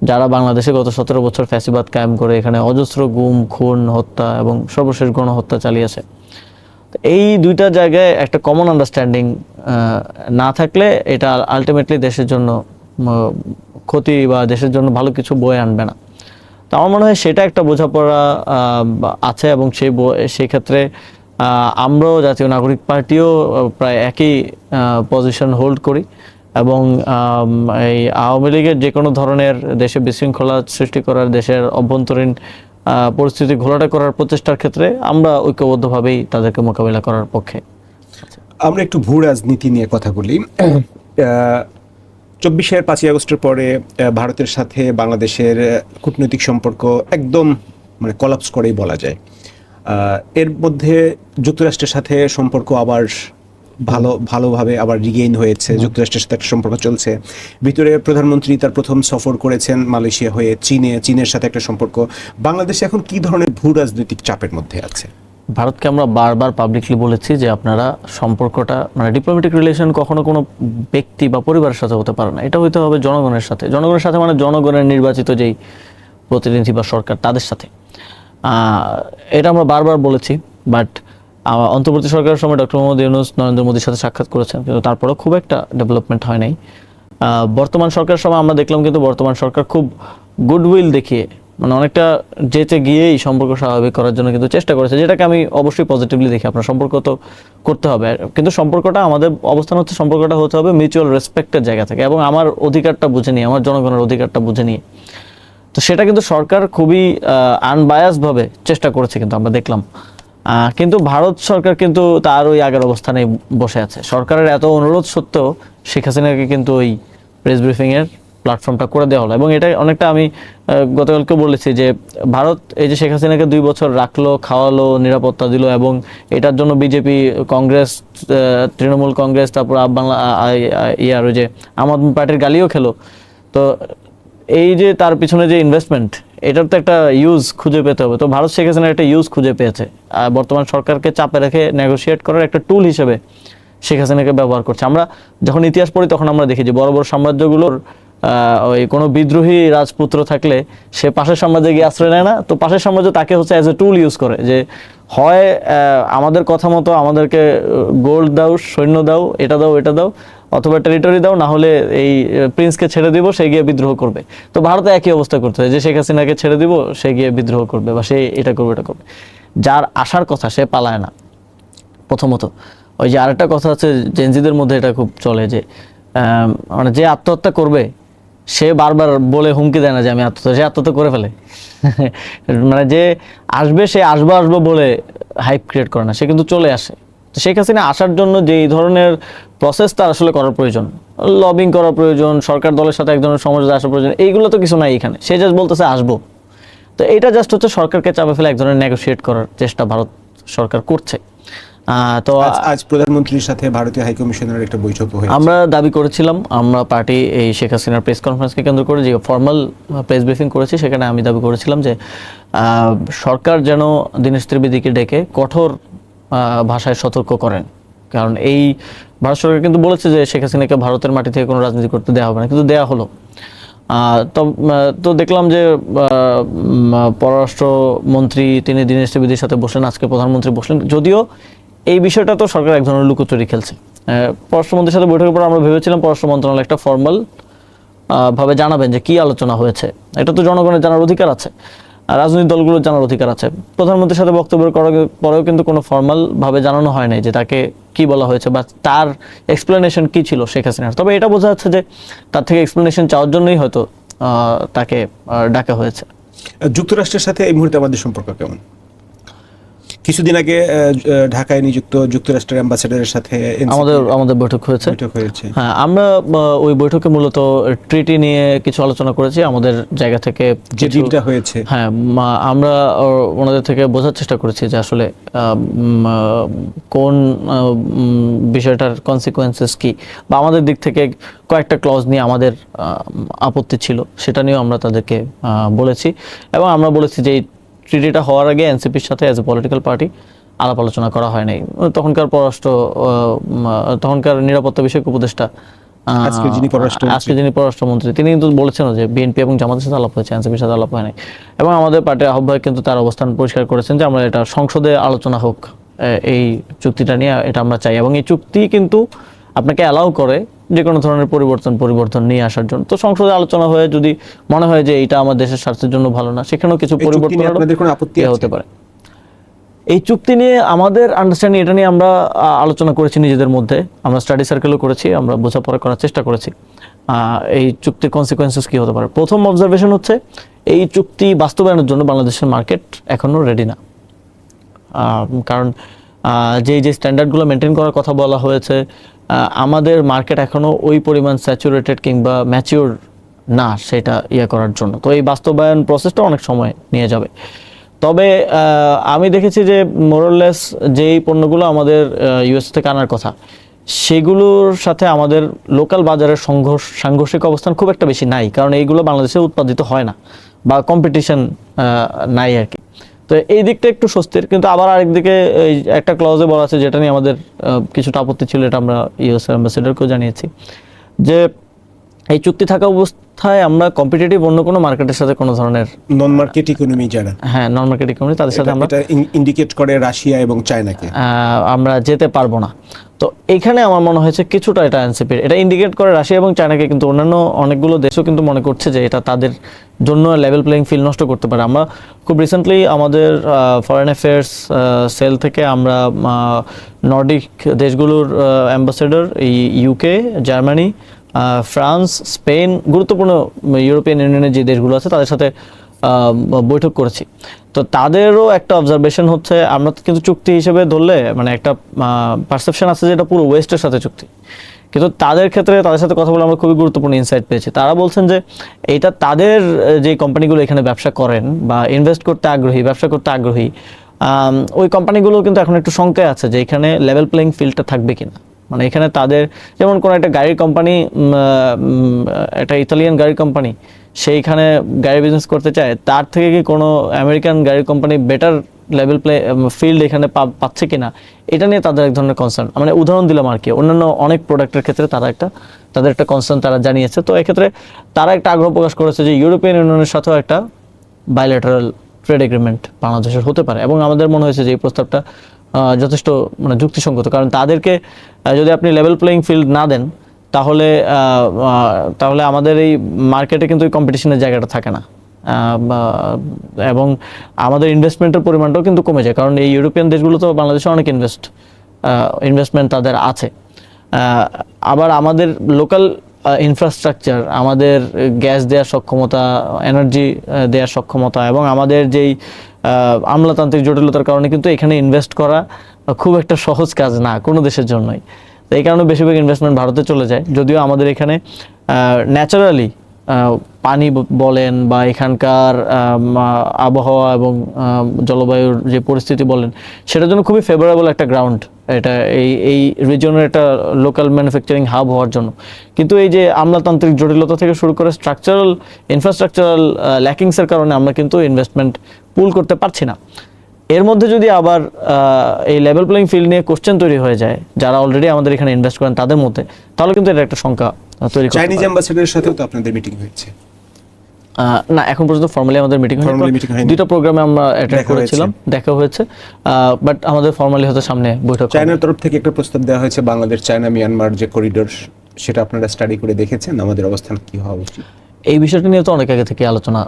যারা বাংলাদেশে গত 17 বছর ফ্যাসিবাদ কায়েম করে এখানে অজস্র গুম, খুন, হত্যা এবং সর্বশেষ গণহত্যা চালিয়েছে। এই 2টা জায়গায় একটা কমন আন্ডারস্ট্যান্ডিং না থাকলে এটা আলটিমেটলি দেশের জন্য ক্ষতি বা দেশের জন্য ভালো কিছু বয়ে আনবে না। তো আমার মনে হয় সেটা একটা বোঝাপড়া আছে, এবং সেই ক্ষেত্রে আমরাও জাতীয় নাগরিক পার্টিও প্রায় একই পজিশন হোল্ড করি, এবং এই আওয়ামী লীগের যে কোনো ধরনের দেশে বিশৃঙ্খলা সৃষ্টি করার, দেশের অভ্যন্তরীণ পরিস্থিতি ঘোলাটে করার প্রচেষ্টার ক্ষেত্রে আমরা ঐক্যবদ্ধভাবেই তাদেরকে মোকাবিলা করার পক্ষে। আমরা একটু ভূ রাজনীতি নিয়ে কথা বলি। 24-এর 5ই আগস্টের পরে ভারতের সাথে বাংলাদেশের কূটনৈতিক সম্পর্ক একদম মানে কলাপস করেই বলা যায়। এর মধ্যে যুক্তরাষ্ট্রের সাথে সম্পর্ক আবার ভালোভাবে আবার রিগেইন হয়েছে, যুক্তরাষ্ট্রের সাথে একটা সম্পর্ক চলছে। ভিতরে প্রধানমন্ত্রী তার প্রথম সফর করেছেন মালয়েশিয়া হয়ে চীনের সাথে একটা সম্পর্ক। বাংলাদেশ এখন কি ধরনের ভূ রাজনৈতিক চাপের মধ্যে আছে? ভারতকে আমরা বারবার পাবলিকলি বলেছি যে আপনারা সম্পর্কটা মানে ডিপ্লোম্যাটিক রিলেশন কখনো কোনো ব্যক্তি বা পরিবারের সাথে হতে পারে না, এটা হইতে হবে জনগণের সাথে। জনগণের সাথে মানে জনগণের নির্বাচিত যেই প্রতিনিধি বা সরকার, তাদের সাথে। এটা আমরা বারবার বলেছি, বাট অন্তর্বর্তী সরকারের সময় ডক্টর মোহাম্মদ ইউনূস নরেন্দ্র মোদীর সাথে সাক্ষাৎ করেছেন, কিন্তু তারপরেও খুব একটা ডেভেলপমেন্ট হয় নাই। বর্তমান সরকারের সময় আমরা দেখলাম কিন্তু বর্তমান সরকার খুব গুডউইল দেখিয়ে মানে অনেকটা যেতে গিয়েই সম্পর্ক স্বাভাবিক করার জন্য কিন্তু চেষ্টা করেছে, যেটাকে আমি অবশ্যই পজিটিভলি দেখি। আপনার সম্পর্ক তো করতে হবে, কিন্তু সম্পর্কটা আমাদের অবস্থান হচ্ছে সম্পর্কটা হতে হবে মিউচুয়াল রেসপেক্টের জায়গা থেকে এবং আমার অধিকারটা বুঝে নিয়ে, আমার জনগণের অধিকারটা বুঝে নিয়ে। তো সেটা কিন্তু সরকার খুবই আনবায়াসড ভাবে চেষ্টা করেছে কিন্তু আমরা দেখলাম। কিন্তু ভারত সরকার কিন্তু তার ওই আগের অবস্থানে বসে আছে। সরকারের এত অনুরোধ সত্ত্বেও শেখ হাসিনাকে কিন্তু ওই প্রেস ব্রিফিং এর প্ল্যাটফর্মটা করে দেওয়া হলো এবং এটা অনেকটা আমি গতকালকে বলেছি যে ভারত এই যে শেখ হাসিনাকে 2 বছর রাখলো, খাওয়ালো, নিরাপত্তা দিল এবং এটার জন্য বিজেপি, কংগ্রেস, তৃণমূল কংগ্রেস, তারপর বাংলা ওই যে আম আদমি পার্টির গালিও খেলো। তো এই যে তার পিছনে যে ইনভেস্টমেন্ট, এটার তো একটা ইউজ খুঁজে পেতে হবে। তো ভারত শেখ হাসিনার একটা ইউজ খুঁজে পেয়েছে, বর্তমান সরকারকে চাপে রেখে নেগোশিয়েট করার একটা টুল হিসেবে শেখ হাসিনাকে ব্যবহার করছে। আমরা যখন ইতিহাস পড়ি তখন আমরা দেখি যে বড় বড় সাম্রাজ্যগুলোর ওই কোনো বিদ্রোহী রাজপুত্র থাকলে সে পাশের সাম্রাজ্যে গিয়ে আশ্রয় নেয় না, তো পাশের সাম্রাজ্য তাকে হচ্ছে অ্যাজ এ টুল ইউজ করে যে হয় আমাদের কথা মতো আমাদেরকে গোল্ড দাও, সৈন্য দাও, এটা দাও, এটা দাও, অথবা টেরিটরি দাও, না হলে এই প্রিন্সকে ছেড়ে দিব, সে গিয়ে বিদ্রোহ করবে। তো ভারতে একই অবস্থা করতে হয় যে শেখ হাসিনাকে ছেড়ে দিব, সে গিয়ে বিদ্রোহ করবে বা সে এটা করবে, এটা করবে। যার আসার কথা সে পালায় না প্রথমত। ওই যে আরেকটা কথা আছে জেনজিদের মধ্যে, এটা খুব চলে যে মানে যে আত্মহত্যা করবে সে বারবার বলে হুমকি দেয় না যে আমি আত্মহত্যা, সে আত্মহত্যা করে ফেলে। মানে যে আসবে সে আসবো বলে হাইপ ক্রিয়েট করে না, সে কিন্তু চলে আসে। তো শেখ হাসিনা আসার জন্য যে এই ধরনের প্রসেস তার আসলে করার প্রয়োজন, লবিং করার প্রয়োজন, সরকার দলের সাথে এক ধরনের সমঝোতা আসার প্রয়োজন, এইগুলো তো কিছু নাই এখানে। সে জাস্ট বলতেছে আসবো। তো এটা জাস্ট হচ্ছে সরকারকে চাপে ফেলে এক ধরনের নেগোশিয়েট করার চেষ্টা ভারত সরকার করছে। তো আজ প্রধানমন্ত্রীর সাথে ভারতীয় হাইকমিশনের একটা বৈঠক হয়েছে। আমরা দাবি করেছিলাম, আমরা পার্টি এই শেখ হাসিনার প্রেস কনফারেন্সকে কেন্দ্র করে যে ফর্মাল প্রেস ব্রিফিং করেছি, সেখানে আমি দাবি করেছিলাম যে সরকার যেন দীনেশ ত্রিবেদীকে ডেকে কঠোর ভাষায় সতর্ক করেন। কারণ এই ভারত সরকার কিন্তু বলেছে যে শেখ হাসিনাকে ভারতের মাটি থেকে কোনো রাজনীতি করতে দেওয়া হবে না, কিন্তু দেওয়া হলো। তো দেখলাম যে পররাষ্ট্রমন্ত্রী তিনি দীনেশ ত্রিবেদীর সাথে বসলেন, আজকে প্রধানমন্ত্রী বসলেন। যদিও এই বিষয়টা তো সরকার এক ধরনের লুকোচুরি খেলছে। পররাষ্ট্রমন্ত্রীর সাথে বৈঠকের পর আমরা ভেবেছিলাম পররাষ্ট্র মন্ত্রণালয় একটা ফর্মাল ভাবে জানাবেন যে কি আলোচনা হয়েছে। এটা তো জনগণের জানার অধিকার আছে, রাজনৈতিক দলগুলোর জানার অধিকার আছে। প্রধানমন্ত্রীর সাথে বক্তব্য করার পরেও কিন্তু কোনো ফর্মাল ভাবে জানানো হয় নাই যে তাকে কি বলা হয়েছে বা তার এক্সপ্লেনেশন কি ছিল শেখ হাসিনার। তবে এটা বোঝা যাচ্ছে যে তার থেকে এক্সপ্লেনেশন চাওয়ার জন্যই হয়তো তাকে ডাকা হয়েছে। যুক্তরাষ্ট্রের সাথে এই মুহূর্তে আমাদের সম্পর্ক কেমন? কিছুদিন আগে ঢাকায় নিযুক্ত যুক্তরাষ্ট্রের অ্যাম্বাসেডরের সাথে আমাদের বৈঠক হয়েছে। হ্যাঁ, আমরা ওই বৈঠকে মূলত ট্রিটি নিয়ে কিছু আলোচনা করেছি আমাদের জায়গা থেকে, যে ডিলটা হয়েছে। হ্যাঁ, আমরা ওনাদের থেকে বোঝার চেষ্টা করেছি যে আসলে কোন বিষয়টার কনসিকুয়েন্সেস কি, বা আমাদের দিক থেকে কয়েকটা ক্লজ নিয়ে আমাদের আপত্তি ছিল, সেটা নিয়েও আমরা তাদেরকে বলেছি। এবং আমরা বলেছি যে ট্রিটিটা হওয়ার আগে এনসিপির সাথে অ্যাজ এ পলিটিক্যাল পার্টি আলাপ আলোচনা করা হয় নাই। তখনকার নিরাপত্তা বিষয়ক উপদেষ্টা আজকে যিনি পররাষ্ট্রমন্ত্রী তিনি কিন্তু বলেছেন যে বিএনপি এবং জামাতের সাথে আলাপ হয়েছে, এনসিপির সাথে আলাপ হয় নাই। এবং আমাদের পার্টির আহ্বায়ক কিন্তু তার অবস্থান পরিষ্কার করেছেন যে আমরা এটা সংসদে আলোচনা হোক এই চুক্তিটা নিয়ে, এটা আমরা চাই। এবং এই চুক্তি কিন্তু আপনাকে অ্যালাউ করে যে কোনো ধরনের পরিবর্তন নিয়ে আসার জন্য। তো সংসদে আলোচনা হয়ে যদি মনে হয় যে এটা আমার দেশের স্বার্থের জন্য ভালো না, সেখানেও কিছু পরিবর্তন হতে পারে। এই চুক্তি নিয়ে আমাদের আন্ডারস্ট্যান্ডিং, এটা নিয়ে আমরা আলোচনা করেছি নিজেদের মধ্যে, আমরা স্টাডি সার্কেলও করেছি, আমরা বোঝাপড়া করার চেষ্টা করেছি এই চুক্তির কনসিকুয়েন্সেস কি হতে পারে। প্রথম অবজারভেশন হচ্ছে এই চুক্তি বাস্তবায়নের জন্য বাংলাদেশের মার্কেট এখনো রেডি না। কারণ যে স্ট্যান্ডার্ডগুলো মেনটেন করার কথা বলা হয়েছে, আমাদের মার্কেট এখনো ওই পরিমাণ স্যাচুরেটেড কিংবা ম্যাচিউর না সেটা করার জন্য। তো এই বাস্তবায়ন প্রসেসটা অনেক সময় নিয়ে যাবে। তবে আমি দেখেছি যে মোরলেস যেই পণ্যগুলো আমাদের ইউএস থেকে আনার কথা, সেগুলোর সাথে আমাদের লোকাল বাজারের সাংঘর্ষিক অবস্থান খুব একটা বেশি নাই, কারণ এইগুলো বাংলাদেশে উৎপাদিত হয় না বা কম্পিটিশন নাই আর কি। তো এই দিকটা একটু স্বস্তির। কিন্তু আবার আরেকদিকে একটা ক্লজে বলা আছে যেটা নিয়ে আমাদের কিছুটা আপত্তি ছিল, এটা আমরা ইউএস অ্যাম্বাসেডরকেও জানিয়েছি, যে এই চুক্তি থাকা অবস্থায় আমরা কম্পিটিটিভ অন্য কোনো মার্কেটের সাথে কোনো ধরনের, নন মার্কেট ইকোনমি যারা, হ্যাঁ নন মার্কেট ইকোনমি, তাদের সাথে আমরা এটা ইন্ডিকেট করে রাশিয়া এবং চায়নাকে। আমরা যেতে পারবো না। তো এখানে আমার মনে হয়েছে কিছুটা এটা এনসিপির, এটা ইন্ডিকেট করে রাশিয়া এবং চায়নাকে, কিন্তু অন্যান্য অনেকগুলো দেশও কিন্তু মনে করছে যে এটা তাদের জন্য লেভেল প্লেইং ফিল্ড নষ্ট করতে পারে। আমরা খুব রিসেন্টলি আমাদের ফরেন অ্যাফেয়ার্স সেল থেকে আমরা নর্ডিক দেশগুলোর ambassador, UK, Germany, France, Spain, গুরুত্বপূর্ণ ইউরোপিয়ান ইউনিয়নের যে দেশগুলো আছে তাদের সাথে বৈঠক করেছি। তো তাদেরও একটা অবজারভেশন হচ্ছে, আমরা কিন্তু চুক্তি হিসেবে ধরলে মানে একটা পারসেপশন আছে যে এটা পুরো ওয়েস্টের সাথে চুক্তি, কিন্তু তাদের ক্ষেত্রে তাদের সাথে কথা বলে আমরা খুবই গুরুত্বপূর্ণ ইনসাইট পেয়েছি। তারা বলছেন যে এইটা তাদের যে কোম্পানিগুলো এখানে ব্যবসা করেন বা ইনভেস্ট করতে আগ্রহী, ব্যবসা করতে আগ্রহী, ওই কোম্পানিগুলো কিন্তু এখন একটু শঙ্কায় আছে যে এখানে লেভেল প্লেইং ফিল্ডটা থাকবে কিনা। মানে এখানে তাদের যেমন কোনো একটা গাড়ির কোম্পানি, একটা ইতালিয়ান গাড়ির কোম্পানি, সেইখানে গাড়ি বিজনেস করতে চায়, তার থেকে কি কোনো আমেরিকান গাড়ির কোম্পানি বেটার লেভেল ফিল্ড এখানে পাচ্ছে কিনা, এটা নিয়ে তাদের এক ধরনের কনসার্ন। মানে উদাহরণ দিলাম আর কি, অন্যান্য অনেক প্রোডাক্টের ক্ষেত্রে তাদের একটা কনসার্ন তারা জানিয়েছে। তো এক্ষেত্রে তারা একটা আগ্রহ প্রকাশ করেছে যে ইউরোপিয়ান ইউনিয়নের সাথেও একটা বাইলেটারাল ট্রেড এগ্রিমেন্ট বাংলাদেশের হতে পারে, এবং আমাদের মনে হয়েছে যে এই প্রস্তাবটা যথেষ্ট মানে যুক্তিসঙ্গত। কারণ তাদেরকে যদি আপনি লেভেল প্লেইং ফিল্ড না দেন, তাহলে আমাদের এই মার্কেটে কিন্তু এই কম্পিটিশনের জায়গাটা থাকে না, এবং আমাদের ইনভেস্টমেন্টের পরিমাণটাও কিন্তু কমে যায়। কারণ এই ইউরোপিয়ান দেশগুলো তো বাংলাদেশে অনেক ইনভেস্টমেন্ট তাদের আছে। আবার আমাদের লোকাল ইনফ্রাস্ট্রাকচার, আমাদের গ্যাস দেওয়ার সক্ষমতা, এনার্জি দেওয়ার সক্ষমতা, এবং আমাদের যেই আমলাতান্ত্রিক জটিলতার কারণে কিন্তু এখানে ইনভেস্ট করা খুব একটা সহজ কাজ না কোনো দেশের জন্যই। তো এই কারণে বেশিরভাগ ইনভেস্টমেন্ট ভারতে চলে যায়। যদিও আমাদের এখানে ন্যাচারালি পানি বলেন বা এখানকার আবহাওয়া এবং জলবায়ুর যে পরিস্থিতি বলেন, সেটার জন্য খুবই ফেভারেবল একটা গ্রাউন্ড এটা, এই রিজনের একটা লোকাল ম্যানুফ্যাকচারিং হাব হওয়ার জন্য। কিন্তু এই যে আমলাতান্ত্রিক জটিলতা থেকে শুরু করে ইনফ্রাস্ট্রাকচারাল ল্যাকিংসের কারণে আমরা কিন্তু ইনভেস্টমেন্ট পুল করতে পারছি না। এর মধ্যে যদি আবার এই লেভেল প্লেইং ফিল্ড নিয়ে কোশ্চেন তৈরি হয়ে যায় যারা অলরেডি আমাদের এখানে ইনভেস্ট করেন তাদের মধ্যে, তাহলে কিন্তু এটা একটা শঙ্কা তৈরি করতে পারে। চাইনিজ অ্যাম্বাসেডরের সাথেও তো আপনাদের মিটিং হয়েছে? না, এখন পর্যন্ত ফর্মালি আমাদের মিটিং হয়নি। দুটো প্রোগ্রামে আমরা অ্যাটেন্ড করেছিলাম, দেখা হয়েছে, বাট আমাদের ফর্মালি হয়তো সামনে বৈঠক। চায়নার তরফ থেকে একটা প্রস্তাব দেওয়া হয়েছে, বাংলাদেশ চায়না মিয়ানমার যে করিডোর, সেটা আপনারা স্টাডি করে দেখেছেন? আমাদের অবস্থান কি হওয়া উচিত? এই বিষয়টা নিয়ে তো অনেক আগে থেকে আলোচনা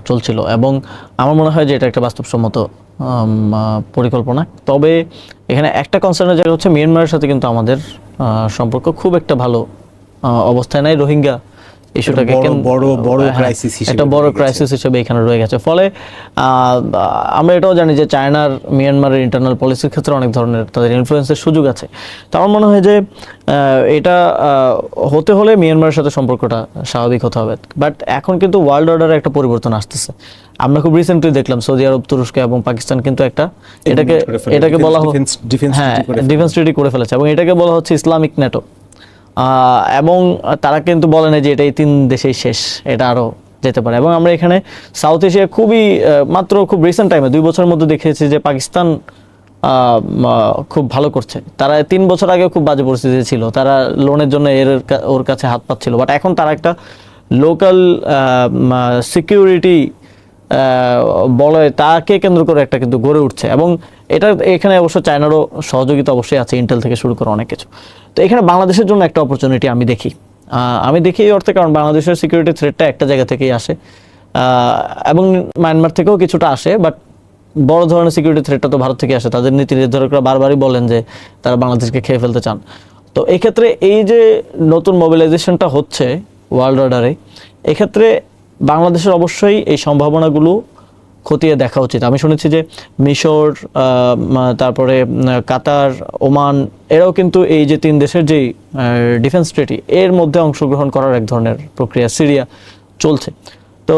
চলছিল, এবং আমার মনে হয় যে এটা একটা বাস্তবসম্মত পরিকল্পনা। তবে এখানে একটা কনসার্নের জায়গা হচ্ছে, মিয়ানমারের সাথে কিন্তু আমাদের সম্পর্ক খুব একটা ভালো অবস্থায় নাই। রোহিঙ্গা ইস্যুটাকে একটা বড় ক্রাইসিস হিসেবে এখানে রয়ে গেছে। ফলে আমরা এটাও জানি যে চায়নার মিয়ানমারের ইন্টারনাল পলিসির ক্ষেত্রে অনেক ধরনের তাদের ইনফ্লুয়েন্সের সুযোগ আছে। তো আমার মনে হয় যে এটা হতে হলে মিয়ানমারের সাথে সম্পর্কটা স্বাভাবিক হতে হবে। বাট এখন কিন্তু ওয়ার্ল্ড অর্ডারে একটা পরিবর্তন আসতেছে। আমরা খুব রিসেন্টলি দেখলাম সৌদি আরব, তুরস্ক এবং পাকিস্তান কিন্তু এটাকে বলা হয় ডিফেন্স ট্রিটি করে ফেলেছে, এবং এটাকে বলা হচ্ছে ইসলামিক ন্যাটো। এবং তারা কিন্তু বলে না যে এটা এই 3 দেশেই শেষ, এটা আরও যেতে পারে। এবং আমরা এখানে সাউথ এশিয়া খুব রিসেন্ট টাইমে 2 বছরের মধ্যে দেখেছি যে পাকিস্তান খুব ভালো করছে। তারা 3 বছর আগে খুব বাজে পরিস্থিতি ছিল, তারা লোনের জন্য ওর কাছে হাত পাচ্ছিল, বাট এখন তারা একটা লোকাল সিকিউরিটি বলয় তাকে কেন্দ্র করে একটা কিন্তু গড়ে উঠছে। এবং এখানে অবশ্য চায়নারও সহযোগিতা অবশ্যই আছে, ইন্টেল থেকে শুরু করে অনেক কিছু। তো এখানে বাংলাদেশের জন্য একটা অপরচুনিটি আমি দেখি এই অর্থে, কারণ বাংলাদেশের সিকিউরিটি থ্রেটটা একটা জায়গা থেকেই আসে, এবং মায়ানমার থেকেও কিছুটা আসে, বাট বড় ধরনের সিকিউরিটি থ্রেটটা তো ভারত থেকে আসে। তাদের নীতি নির্ধারকরা বারবারই বলেন যে তারা বাংলাদেশকে খেয়ে ফেলতে চান। তো এক্ষেত্রে এই যে নতুন মোবিলাইজেশনটা হচ্ছে ওয়ার্ল্ড অর্ডারে, এক্ষেত্রে বাংলাদেশের অবশ্যই এই সম্ভাবনাগুলো খতিয়ে দেখা উচিত। আমি শুনেছি যে মিশর, তারপরে কাতার, ওমান, এরাও কিন্তু এই যে 3 দেশের যেই ডিফেন্স ট্রিটি, এর মধ্যে অংশগ্রহণ করার এক ধরনের প্রক্রিয়া সিরিয়া চলছে। তো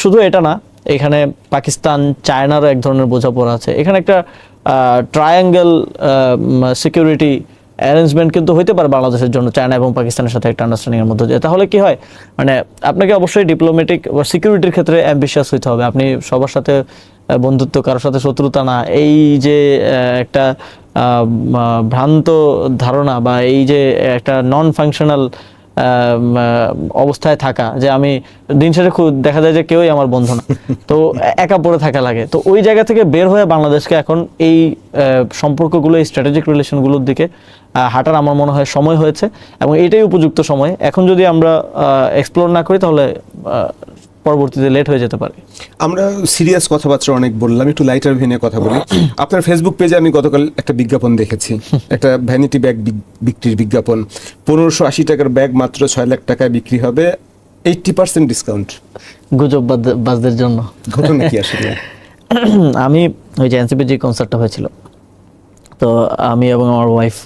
শুধু এটা না, এখানে পাকিস্তান, চায়নারও এক ধরনের বোঝাপড়া আছে। এখানে একটা ট্রায়াঙ্গেল সিকিউরিটি অ্যারেঞ্জমেন্ট কিন্তু হইতে পারে বাংলাদেশের জন্য, চায়না এবং পাকিস্তানের সাথে একটা আন্ডারস্ট্যান্ডিংয়ের মধ্যে দিয়ে। তাহলে কি হয়, মানে আপনাকে অবশ্যই ডিপ্লোম্যাটিক বা সিকিউরিটির ক্ষেত্রে অ্যাম্বিশিয়াস হইতে হবে। আপনি সবার সাথে বন্ধুত্ব, কারোর সাথে শত্রুতা না, এই যে একটা ভ্রান্ত ধারণা বা এই যে একটা নন ফাংশনাল অবস্থায় থাকা, যে আমি দিন শেষে দেখা যায় যে কেউই আমার বন্ধু না, তো একা পড়ে থাকা লাগে। তো ওই জায়গা থেকে বের হয়ে বাংলাদেশকে এখন এই সম্পর্কগুলো, এই স্ট্র্যাটেজিক রিলেশনগুলোর দিকে হাঁটার আমার মনে হয় সময় হয়েছে, এবং এটাই উপযুক্ত সময়। এখন যদি আমরা এক্সপ্লোর না করি তাহলে পরবর্তীতে লেট হয়ে যেতে পারে। আমরা সিরিয়াস কথাবার্তা অনেক বললাম, একটু লাইটার ভেনে কথা বলি। আপনার ফেসবুক পেজে আমি গতকাল একটা বিজ্ঞাপন দেখেছি, একটা ভ্যানিটি ব্যাগ বিক্রির বিজ্ঞাপন। 1580 টাকার ব্যাগ মাত্র 6 লাখ টাকায় বিক্রি হবে, 80% ডিসকাউন্ট। গুজব বাজদের জন্য। ঘটনা কি আসলে? আমি ওই যে এনসিপি যে কনসার্টটা হয়েছিল, তো আমি এবং আমার ওয়াইফ